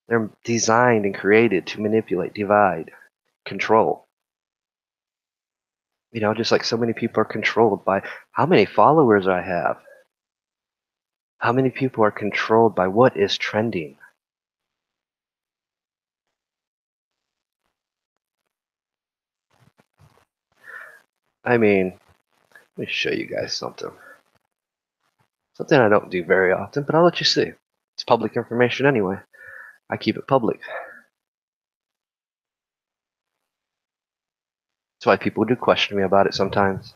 They're designed and created to manipulate, divide, control. Just like so many people are controlled by how many followers I have. How many people are controlled by what is trending? I mean, let me show you guys something. Something I don't do very often, but I'll let you see. It's public information anyway. I keep it public. That's why people do question me about it sometimes.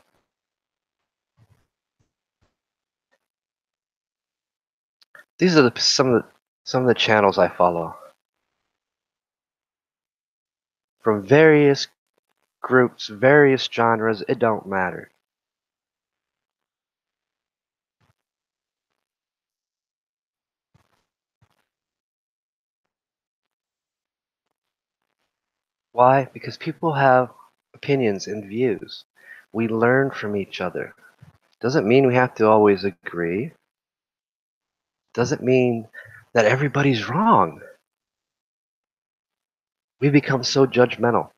These are some of the channels I follow. From various groups, various genres, it don't matter. Why? Because people have opinions and views. We learn from each other. Doesn't mean we have to always agree. Doesn't mean that everybody's wrong. We become so judgmental.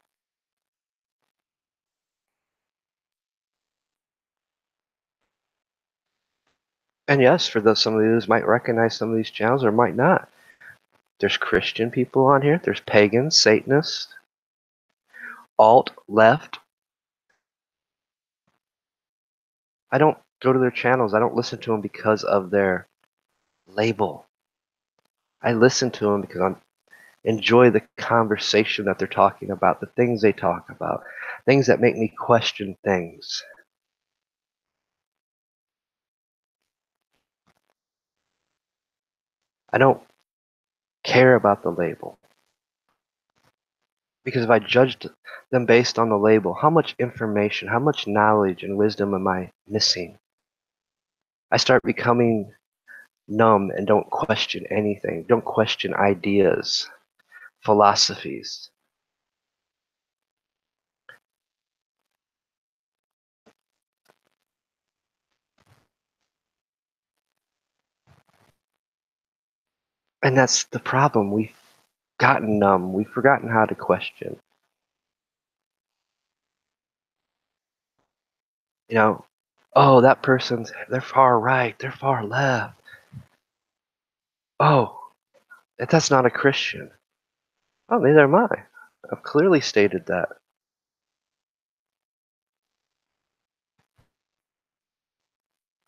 And yes, some of you might recognize some of these channels or might not. There's Christian people on here. There's pagans, Satanists, alt, left. I don't go to their channels. I don't listen to them because of their label. I listen to them because I enjoy the conversation that they're talking about, the things they talk about, things that make me question things. I don't care about the label. Because if I judged them based on the label, how much information, how much knowledge and wisdom am I missing? I start becoming numb and don't question anything, don't question ideas, philosophies. And that's the problem. We've gotten numb. We've forgotten how to question. You know, oh, that person's, they're far right, they're far left. Oh, that's not a Christian. Oh, neither am I. I've clearly stated that.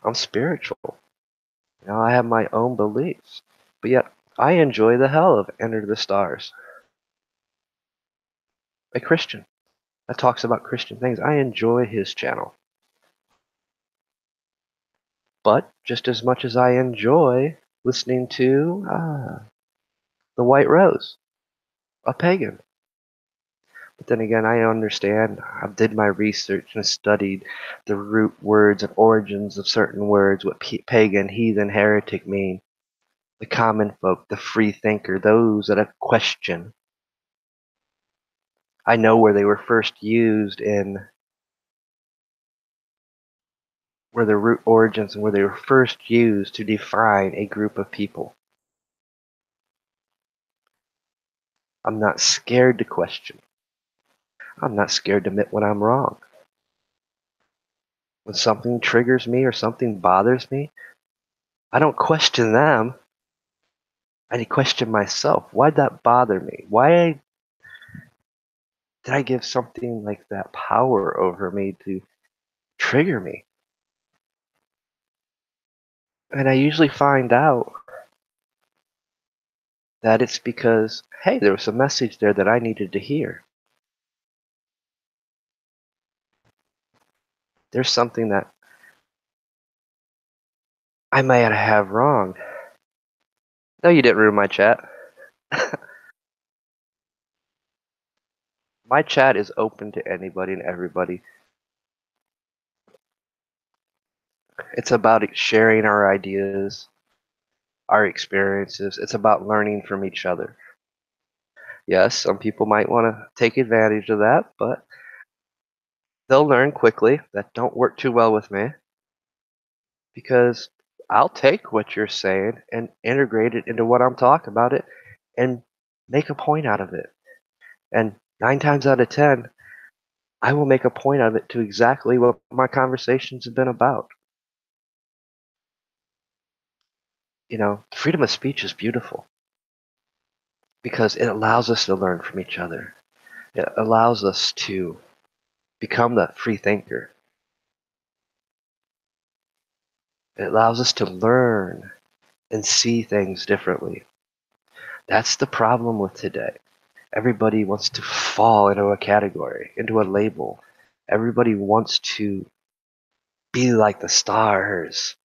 I'm spiritual. I have my own beliefs. But yet, I enjoy the hell of Enter the Stars. A Christian that talks about Christian things. I enjoy his channel. But just as much as I enjoy listening to The White Rose, a pagan. But then again, I understand. I did my research and studied the root words and origins of certain words, what pagan, heathen, heretic mean. The common folk, the free thinker, those that have question. I know where they were first used in where the root origins and where they were first used to define a group of people. I'm not scared to question. I'm not scared to admit when I'm wrong. When something triggers me or something bothers me, I don't question them. I question myself. Why'd that bother me? Why did I give something like that power over me to trigger me? And I usually find out that it's because, hey, there was a message there that I needed to hear. There's something that I might have wrong. No, you didn't ruin my chat. My chat is open to anybody and everybody. It's about sharing our ideas, our experiences. It's about learning from each other. Yes, some people might want to take advantage of that, but they'll learn quickly. That don't work too well with me because I'll take what you're saying and integrate it into what I'm talking about it and make a point out of it. And 9 times out of 10, I will make a point out of it to exactly what my conversations have been about. Freedom of speech is beautiful because it allows us to learn from each other. It allows us to become that free thinker. It allows us to learn and see things differently. That's the problem with today. Everybody wants to fall into a category, into a label. Everybody wants to be like the stars,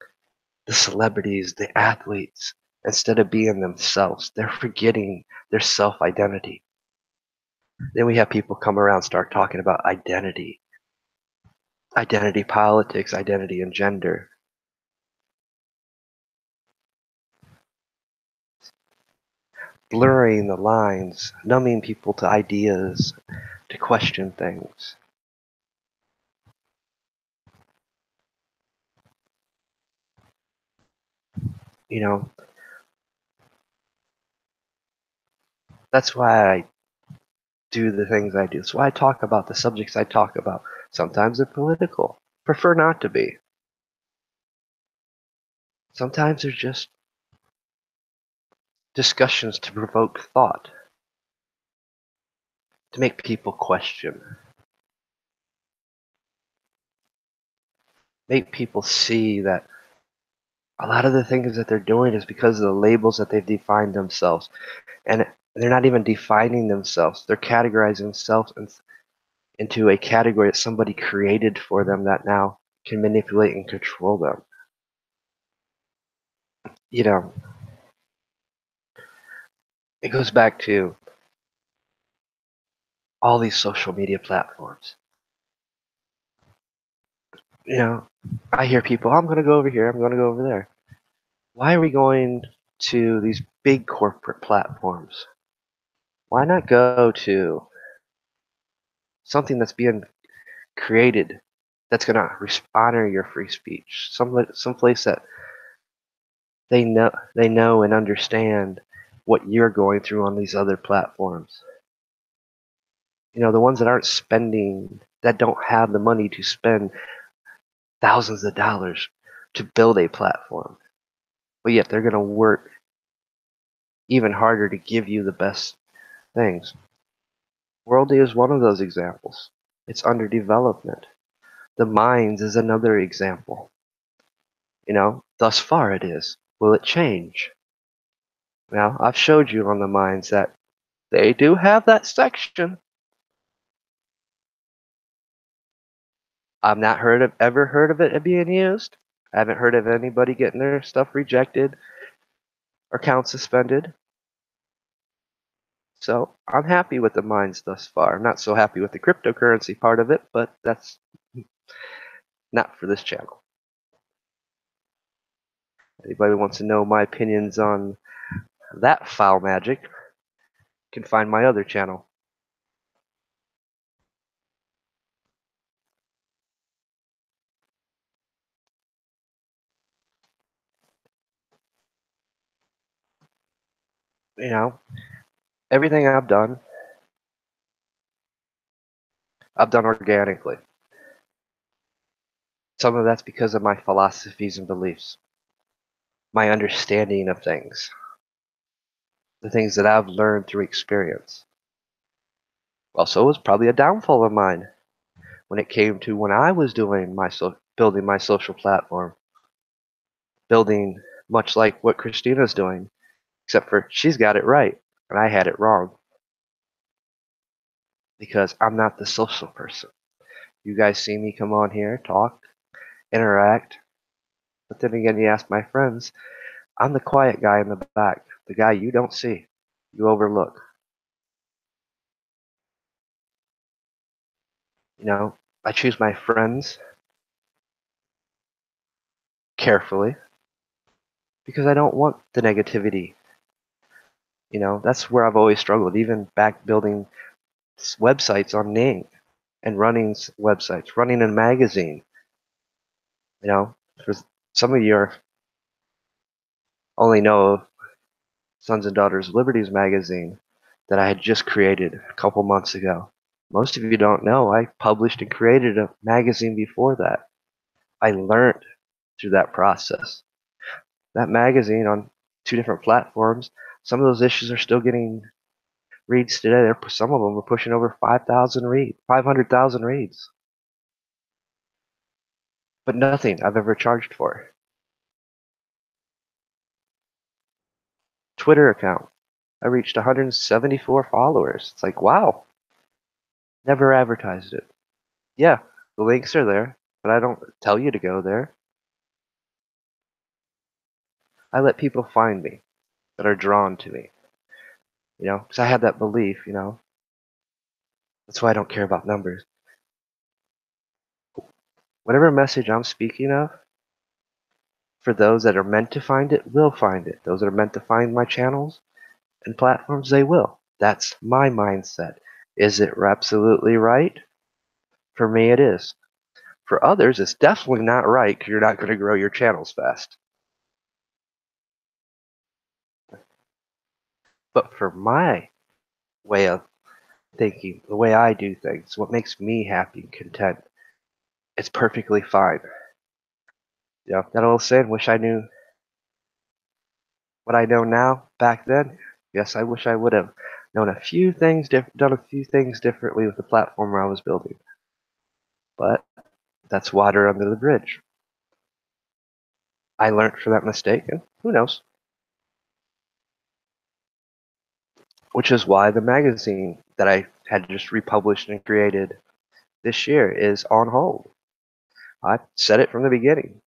the celebrities, the athletes, instead of being themselves. They're forgetting their self identity. Then we have people come around start talking about identity politics, identity and gender. Blurring the lines, numbing people to ideas, to question things. You know, that's why I do the things I do. That's why I talk about the subjects I talk about. Sometimes they're political. Prefer not to be. Sometimes they're just discussions to provoke thought, to make people question, make people see that a lot of the things that they're doing is because of the labels that they've defined themselves. And they're not even defining themselves. They're categorizing themselves into a category that somebody created for them that now can manipulate and control them. You know, it goes back to all these social media platforms. You know, I hear people, I'm going to go over here, I'm going to go over there. Why are we going to these big corporate platforms? Why not go to something that's being created that's going to honor your free speech? Some place that they know and understand what you're going through on these other platforms. The ones that aren't spending, that don't have the money to spend thousands of dollars to build a platform, but yet they're going to work even harder to give you the best things. Worldy is one of those examples. It's under development. The Mines is another example. Thus far it is. Will it change? Now, I've showed you on the Mines that they do have that section. I've not ever heard of it being used. I haven't heard of anybody getting their stuff rejected or account suspended. So I'm happy with the Mines thus far. I'm not so happy with the cryptocurrency part of it, but that's not for this channel. Anybody wants to know my opinions on that foul magic can find my other channel. You know, everything I've done organically. Some of that's because of my philosophies and beliefs, my understanding of things, the things that I've learned through experience. Also, it was probably a downfall of mine when it came to when I was doing building my social platform, building much like what Christina's doing, except for she's got it right and I had it wrong because I'm not the social person. You guys see me come on here, talk, interact, but then again, you ask my friends, I'm the quiet guy in the back, the guy you don't see, you overlook. I choose my friends carefully because I don't want the negativity. That's where I've always struggled, even back building websites on Ning and running websites, running a magazine. For some of you only know of Sons and Daughters of Liberties magazine that I had just created a couple months ago. Most of you don't know I published and created a magazine before that. I learned through that process. That magazine on 2 different platforms, some of those issues are still getting reads today. Some of them are pushing over 500,000 reads. But nothing I've ever charged for. Twitter account. I reached 174 followers. It's like, wow. Never advertised it. Yeah, the links are there, but I don't tell you to go there. I let people find me that are drawn to me. Because I have that belief. That's why I don't care about numbers. Whatever message I'm speaking of, for those that are meant to find it, will find it. Those that are meant to find my channels and platforms, they will. That's my mindset. Is it absolutely right? For me, it is. For others, it's definitely not right because you're not going to grow your channels fast. But for my way of thinking, the way I do things, what makes me happy and content, it's perfectly fine. That old saying, wish I knew what I know now back then. Yes, I wish I would have known a few things, done a few things differently with the platform I was building. But that's water under the bridge. I learned from that mistake, and who knows? Which is why the magazine that I had just republished and created this year is on hold. I said it from the beginning.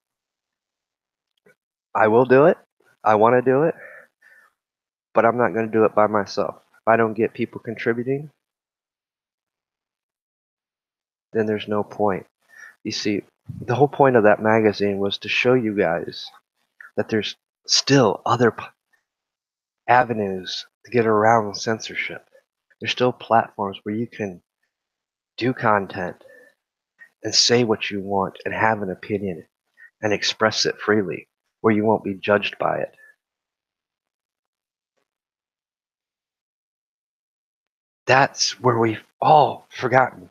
I will do it. I want to do it, but I'm not going to do it by myself. If I don't get people contributing, then there's no point. You see, the whole point of that magazine was to show you guys that there's still other avenues to get around censorship. There's still platforms where you can do content and say what you want and have an opinion and express it freely, where you won't be judged by it. That's where we've all forgotten.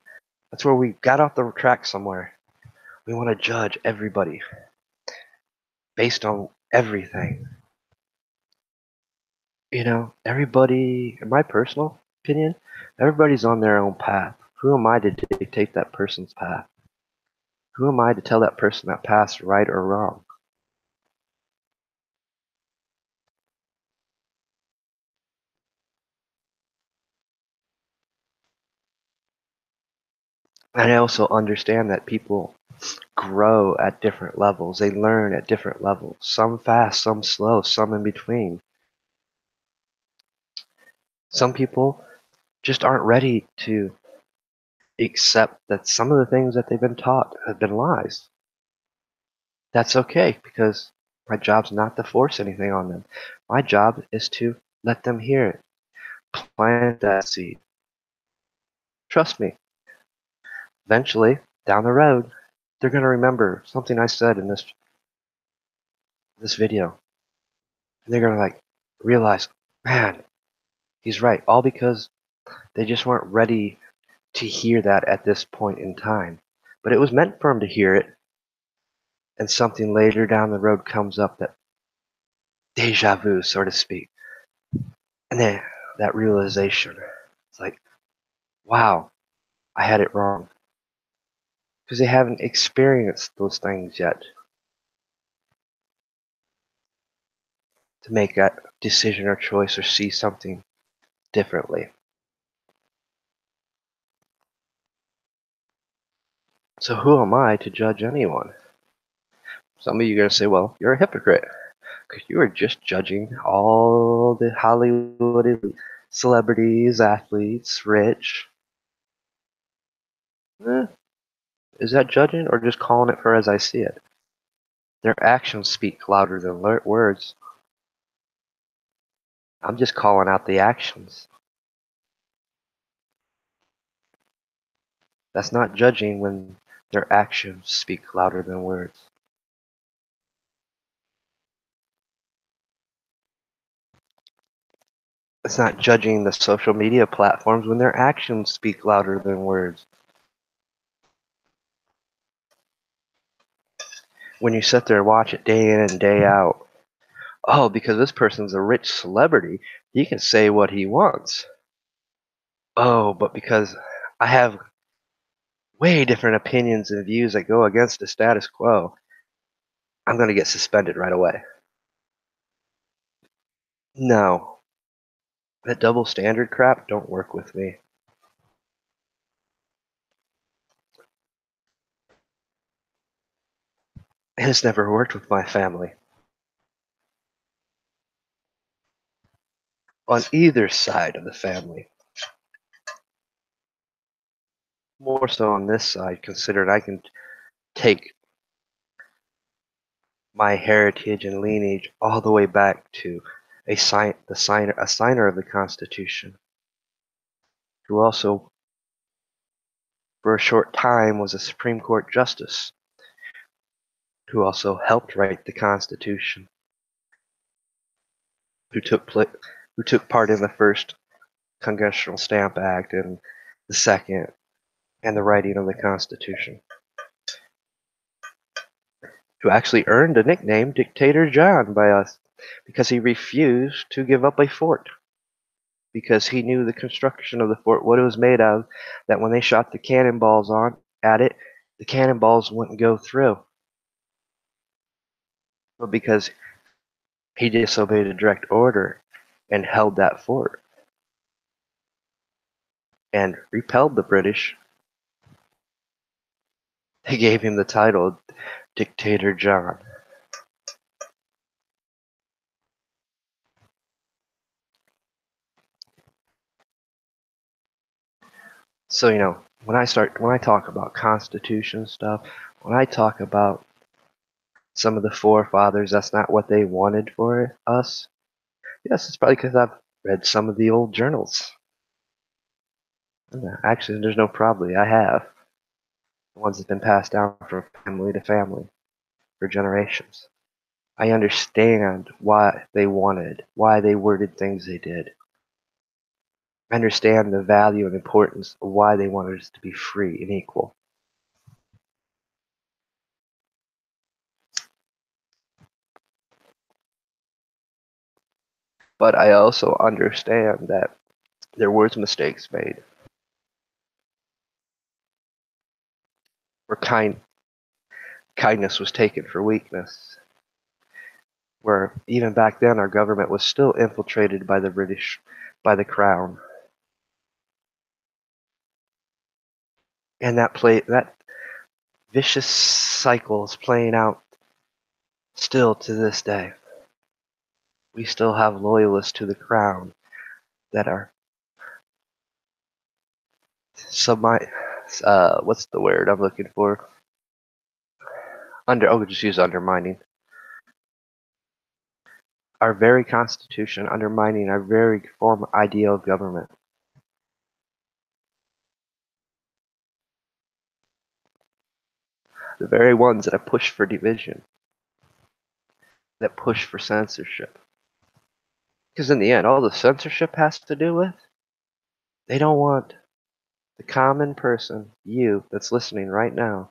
That's where we got off the track somewhere. We want to judge everybody based on everything. Everybody, in my personal opinion, everybody's on their own path. Who am I to dictate that person's path? Who am I to tell that person that path's right or wrong? And I also understand that people grow at different levels. They learn at different levels. Some fast, some slow, some in between. Some people just aren't ready to accept that some of the things that they've been taught have been lies. That's okay, because my job's not to force anything on them. My job is to let them hear it, plant that seed. Trust me, eventually, down the road, they're going to remember something I said in this video. And they're going to realize, man, he's right. All because they just weren't ready to hear that at this point in time. But it was meant for them to hear it, and something later down the road comes up, that deja vu, so to speak. And then that realization, it's like, wow, I had it wrong. Because they haven't experienced those things yet to make that decision or choice or see something differently. So who am I to judge anyone? Some of you are going to say, well, you're a hypocrite, because you are just judging all the Hollywood celebrities, athletes, rich. Eh, is that judging or just calling it for as I see it? Their actions speak louder than words. I'm just calling out the actions. That's not judging when their actions speak louder than words. It's not judging the social media platforms when their actions speak louder than words. When you sit there and watch it day in and day out, oh, because this person's a rich celebrity, he can say what he wants. Oh, but because I have way different opinions and views that go against the status quo, I'm going to get suspended right away. No, that double standard crap don't work with me. And it's never worked with my family. On either side of the family. More so on this side, considering I can take my heritage and lineage all the way back to a signer of the Constitution, who also, for a short time, was a Supreme Court justice, who also helped write the Constitution, who took part in the first Congressional Stamp Act and the second, and the writing of the Constitution, who actually earned a nickname, Dictator John, by us, because he refused to give up a fort. Because he knew the construction of the fort, what it was made of, that when they shot the cannonballs at it, the cannonballs wouldn't go through. But because he disobeyed a direct order and held that fort and repelled the British, they gave him the title Dictator John. So, when I talk about Constitution stuff, when I talk about some of the forefathers, that's not what they wanted for us? Yes, it's probably because I've read some of the old journals. Actually, there's no probably. I have. The ones that have been passed down from family to family for generations. I understand why they wanted, why they worded things they did. I understand the value and importance of why they wanted us to be free and equal. But I also understand that there was mistakes made, where kindness was taken for weakness, where even back then our government was still infiltrated by the British, by the crown, and that vicious cycle is playing out still to this day. We still have loyalists to the crown that are what's the word I'm looking for? Just use undermining our very constitution, undermining our very form idea of government. The very ones that have pushed for division, that push for censorship. Because in the end, all the censorship has to do with, they don't want the common person, you that's listening right now,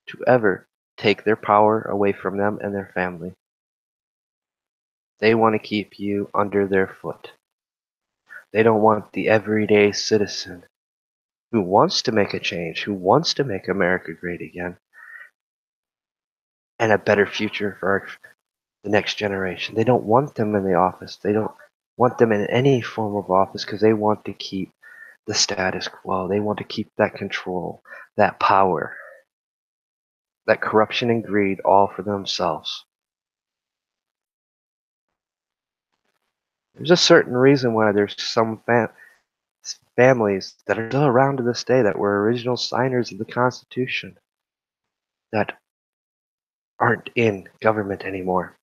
to ever take their power away from them and their family. They want to keep you under their foot. They don't want the everyday citizen who wants to make a change, who wants to make America great again, and a better future for the next generation. They don't want them in the office. They don't want them in any form of office because they want to keep the status quo. They want to keep that control, that power, that corruption and greed all for themselves. There's a certain reason why there's some families that are still around to this day that were original signers of the Constitution that aren't in government anymore.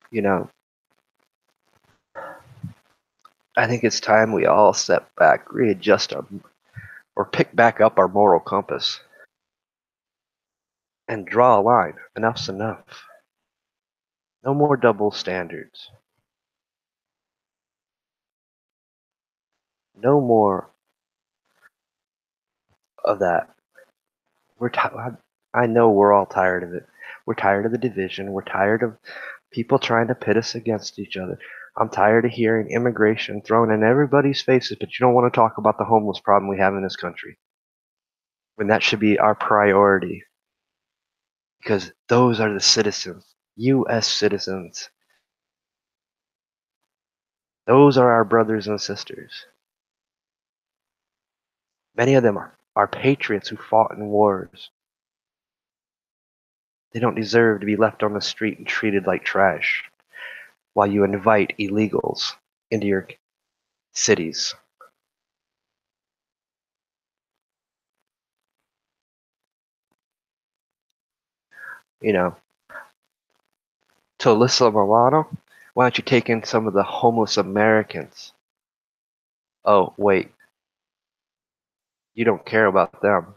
You know, I think it's time we all step back, readjust or pick back up our moral compass and draw a line. Enough's enough. No more double standards. No more of that. I know we're all tired of it. We're tired of the division. We're tired of people trying to pit us against each other. I'm tired of hearing immigration thrown in everybody's faces, but you don't want to talk about the homeless problem we have in this country. When that should be our priority. Because those are the citizens, U.S. citizens. Those are our brothers and sisters. Many of them are patriots who fought in wars. They don't deserve to be left on the street and treated like trash while you invite illegals into your cities. You know, to Alyssa Milano, why don't you take in some of the homeless Americans? Oh, wait, you don't care about them.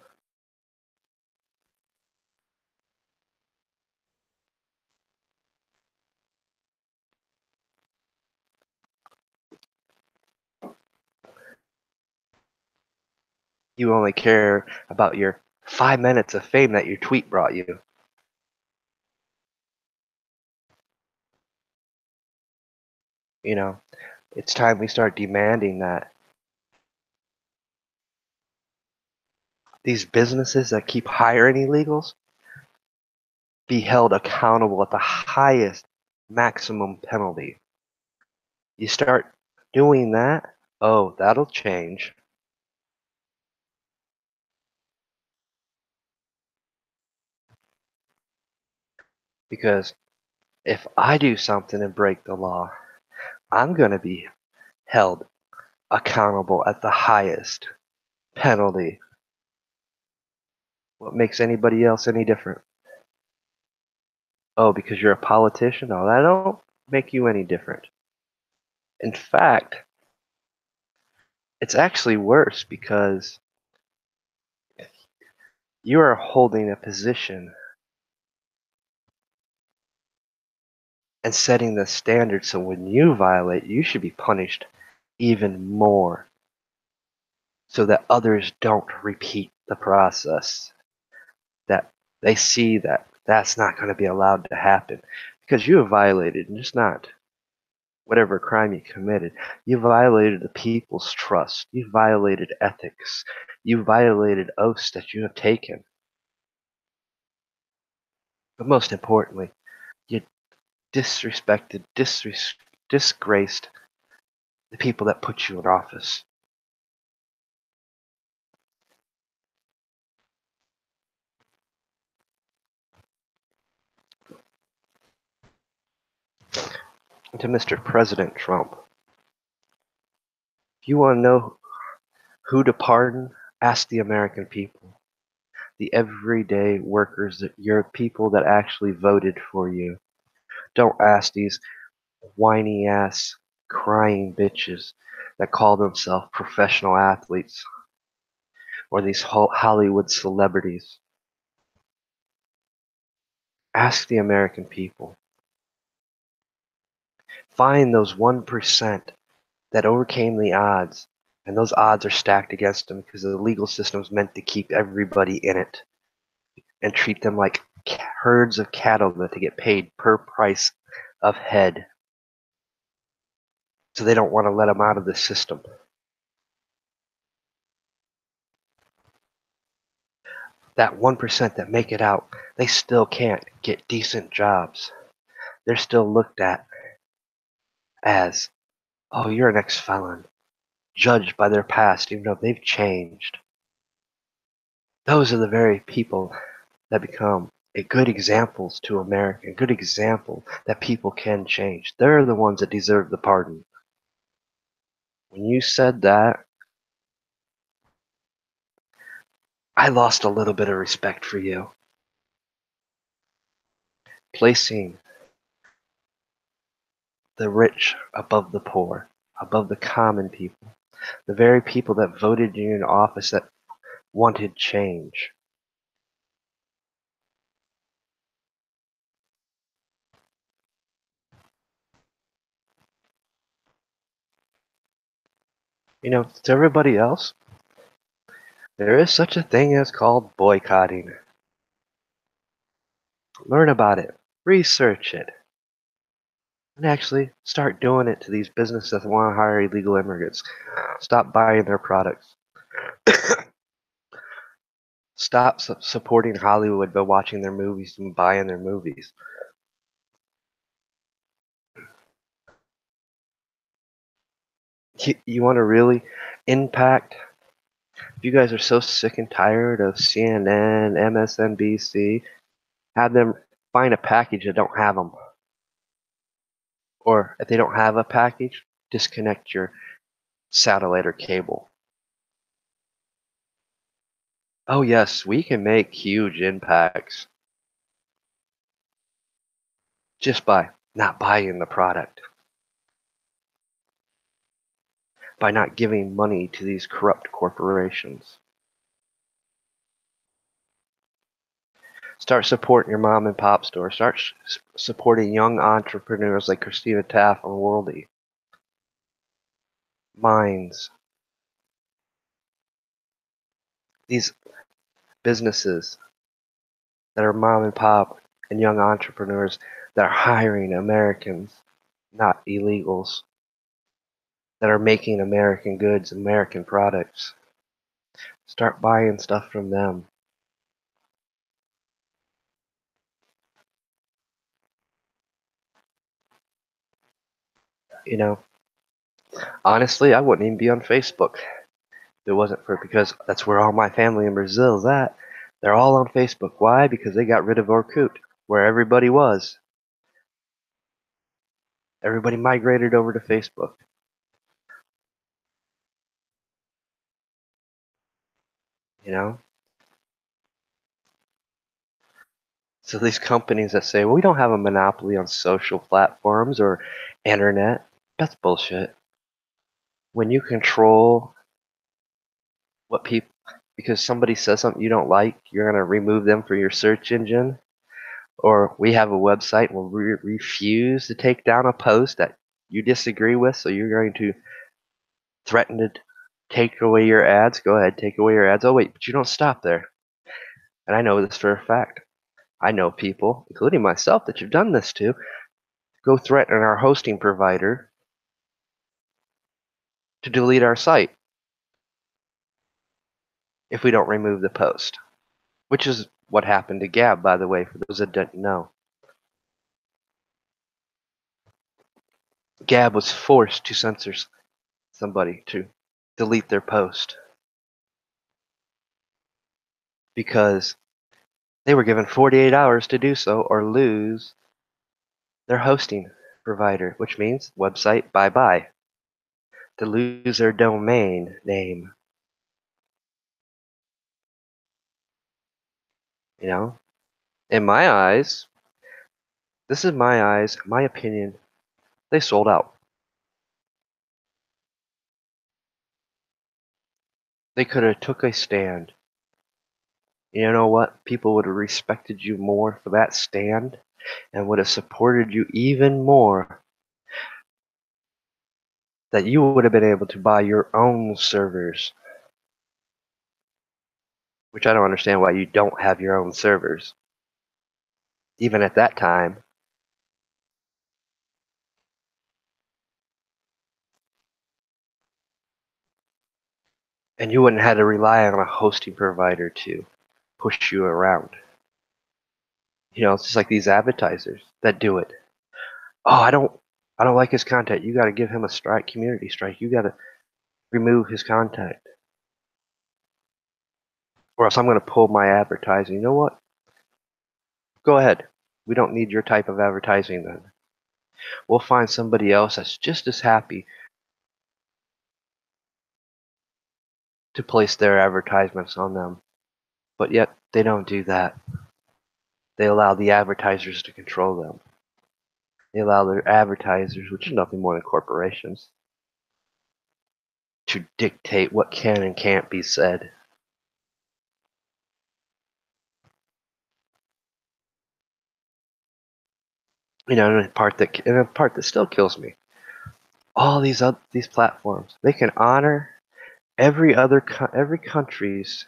You only care about your 5 minutes of fame that your tweet brought you. You know, it's time we start demanding that these businesses that keep hiring illegals be held accountable at the highest maximum penalty. You start doing that, oh, that'll change. Because If I do something and break the law, I'm going to be held accountable at the highest penalty. What makes anybody else any different? Oh, because you're a politician? No, that don't make you any different. In fact, it's actually worse because you are holding a position and setting the standard, so when you violate, you should be punished even more so that others don't repeat the process, that they see that that's not going to be allowed to happen because you have violated, and just not whatever crime you committed. You violated the people's trust. You violated ethics. You violated oaths that you have taken. But most importantly, you disrespected, disgraced the people that put you in office. And to Mr. President Trump, if you want to know who to pardon, ask the American people, the everyday workers, your people that actually voted for you. Don't ask these whiny ass crying bitches that call themselves professional athletes or these Hollywood celebrities. Ask the American people. Find those 1% that overcame the odds, and those odds are stacked against them because the legal system is meant to keep everybody in it and treat them like herds of cattle that they get paid per price of head. So they don't want to let them out of the system. That 1% that make it out, they still can't get decent jobs. They're still looked at as, oh, you're an ex-felon, judged by their past, even though they've changed. Those are the very people that become a good examples to America, a good example that people can change. They're the ones that deserve the pardon. When you said that, I lost a little bit of respect for you. Placing the rich above the poor, above the common people, the very people that voted you in office that wanted change. You know, to everybody else, there is such a thing as called boycotting. Learn about it, research it, and actually start doing it to these businesses that want to hire illegal immigrants. Stop buying their products. Stop supporting Hollywood by watching their movies and buying their movies. You want to really impact? If you guys are so sick and tired of CNN, MSNBC, have them find a package that don't have them. Or if they don't have a package, disconnect your satellite or cable. Oh yes, we can make huge impacts just by not buying the product, by not giving money to these corrupt corporations. Start supporting your mom and pop store. Start supporting young entrepreneurs like Christina Taff and Worldy. Minds. These businesses that are mom and pop and young entrepreneurs that are hiring Americans, not illegals, that are making American goods, American products. Start buying stuff from them. You know, honestly, I wouldn't even be on Facebook if it wasn't for because that's where all my family in Brazil is at. They're all on Facebook. Why? Because they got rid of Orkut, where everybody was. Everybody migrated over to Facebook. You know, so these companies that say, well, we don't have a monopoly on social platforms or internet, that's bullshit. When you control what people, because somebody says something you don't like, you're going to remove them from your search engine. Or we have a website and we refuse to take down a post that you disagree with, so you're going to threaten to take away your ads. Go ahead, take away your ads. Oh, wait, but you don't stop there. And I know this for a fact. I know people, including myself, that you've done this to, go threaten our hosting provider to delete our site if we don't remove the post, which is what happened to Gab, by the way, for those that didn't know. Gab was forced to censor somebody to delete their post because they were given 48 hours to do so or lose their hosting provider, which means website bye bye, to lose their domain name. You know, in my eyes, this is my eyes, my opinion, they sold out. They could have took a stand. You know what? People would have respected you more for that stand and would have supported you even more. That you would have been able to buy your own servers, which I don't understand why you don't have your own servers. Even at that time, and you wouldn't have to rely on a hosting provider to push you around. You know, it's just like these advertisers that do it. Oh, I don't like his content. You got to give him a strike, community strike. You got to remove his contact, or else I'm going to pull my advertising. You know what? Go ahead. We don't need your type of advertising then. We'll find somebody else that's just as happy to place their advertisements on them. But yet they don't do that. They allow the advertisers to control them. They allow their advertisers, which is nothing more than corporations, to dictate what can and can't be said. You know, and a part that still kills me. All these platforms, they can honor every country's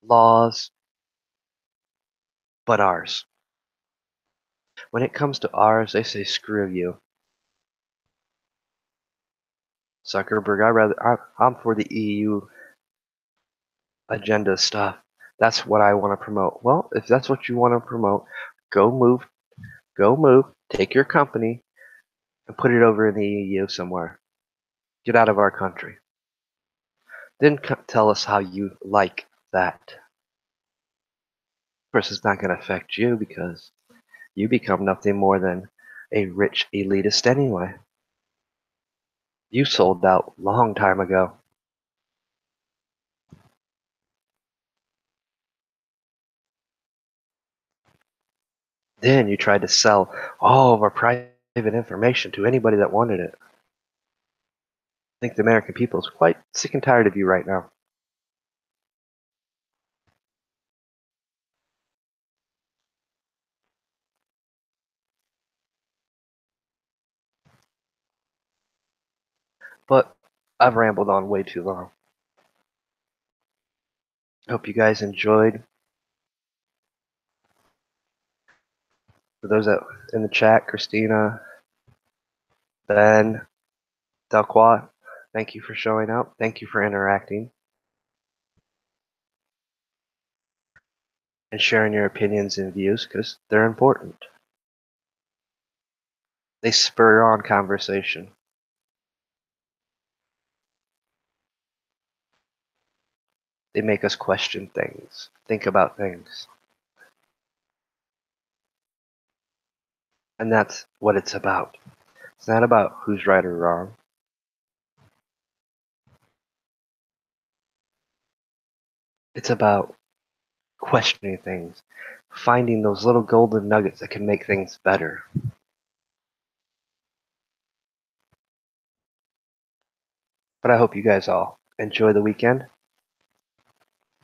laws, but ours. When it comes to ours, they say screw you, Zuckerberg. I'm for the EU agenda stuff. That's what I want to promote. Well, if that's what you want to promote, go move, go move, take your company and put it over in the EU somewhere. Get out of our country. Then tell us how you like that. Of course, it's not going to affect you because you become nothing more than a rich elitist anyway. You sold out long time ago. Then you tried to sell all of our private information to anybody that wanted it. I think the American people is quite sick and tired of you right now. But I've rambled on way too long. Hope you guys enjoyed. For those that in the chat, Christina, Ben, Delqua, thank you for showing up. Thank you for interacting and sharing your opinions and views because they're important. They spur on conversation. They make us question things, think about things. And that's what it's about. It's not about who's right or wrong. It's about questioning things, finding those little golden nuggets that can make things better. But I hope you guys all enjoy the weekend,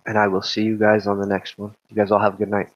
and I will see you guys on the next one. You guys all have a good night.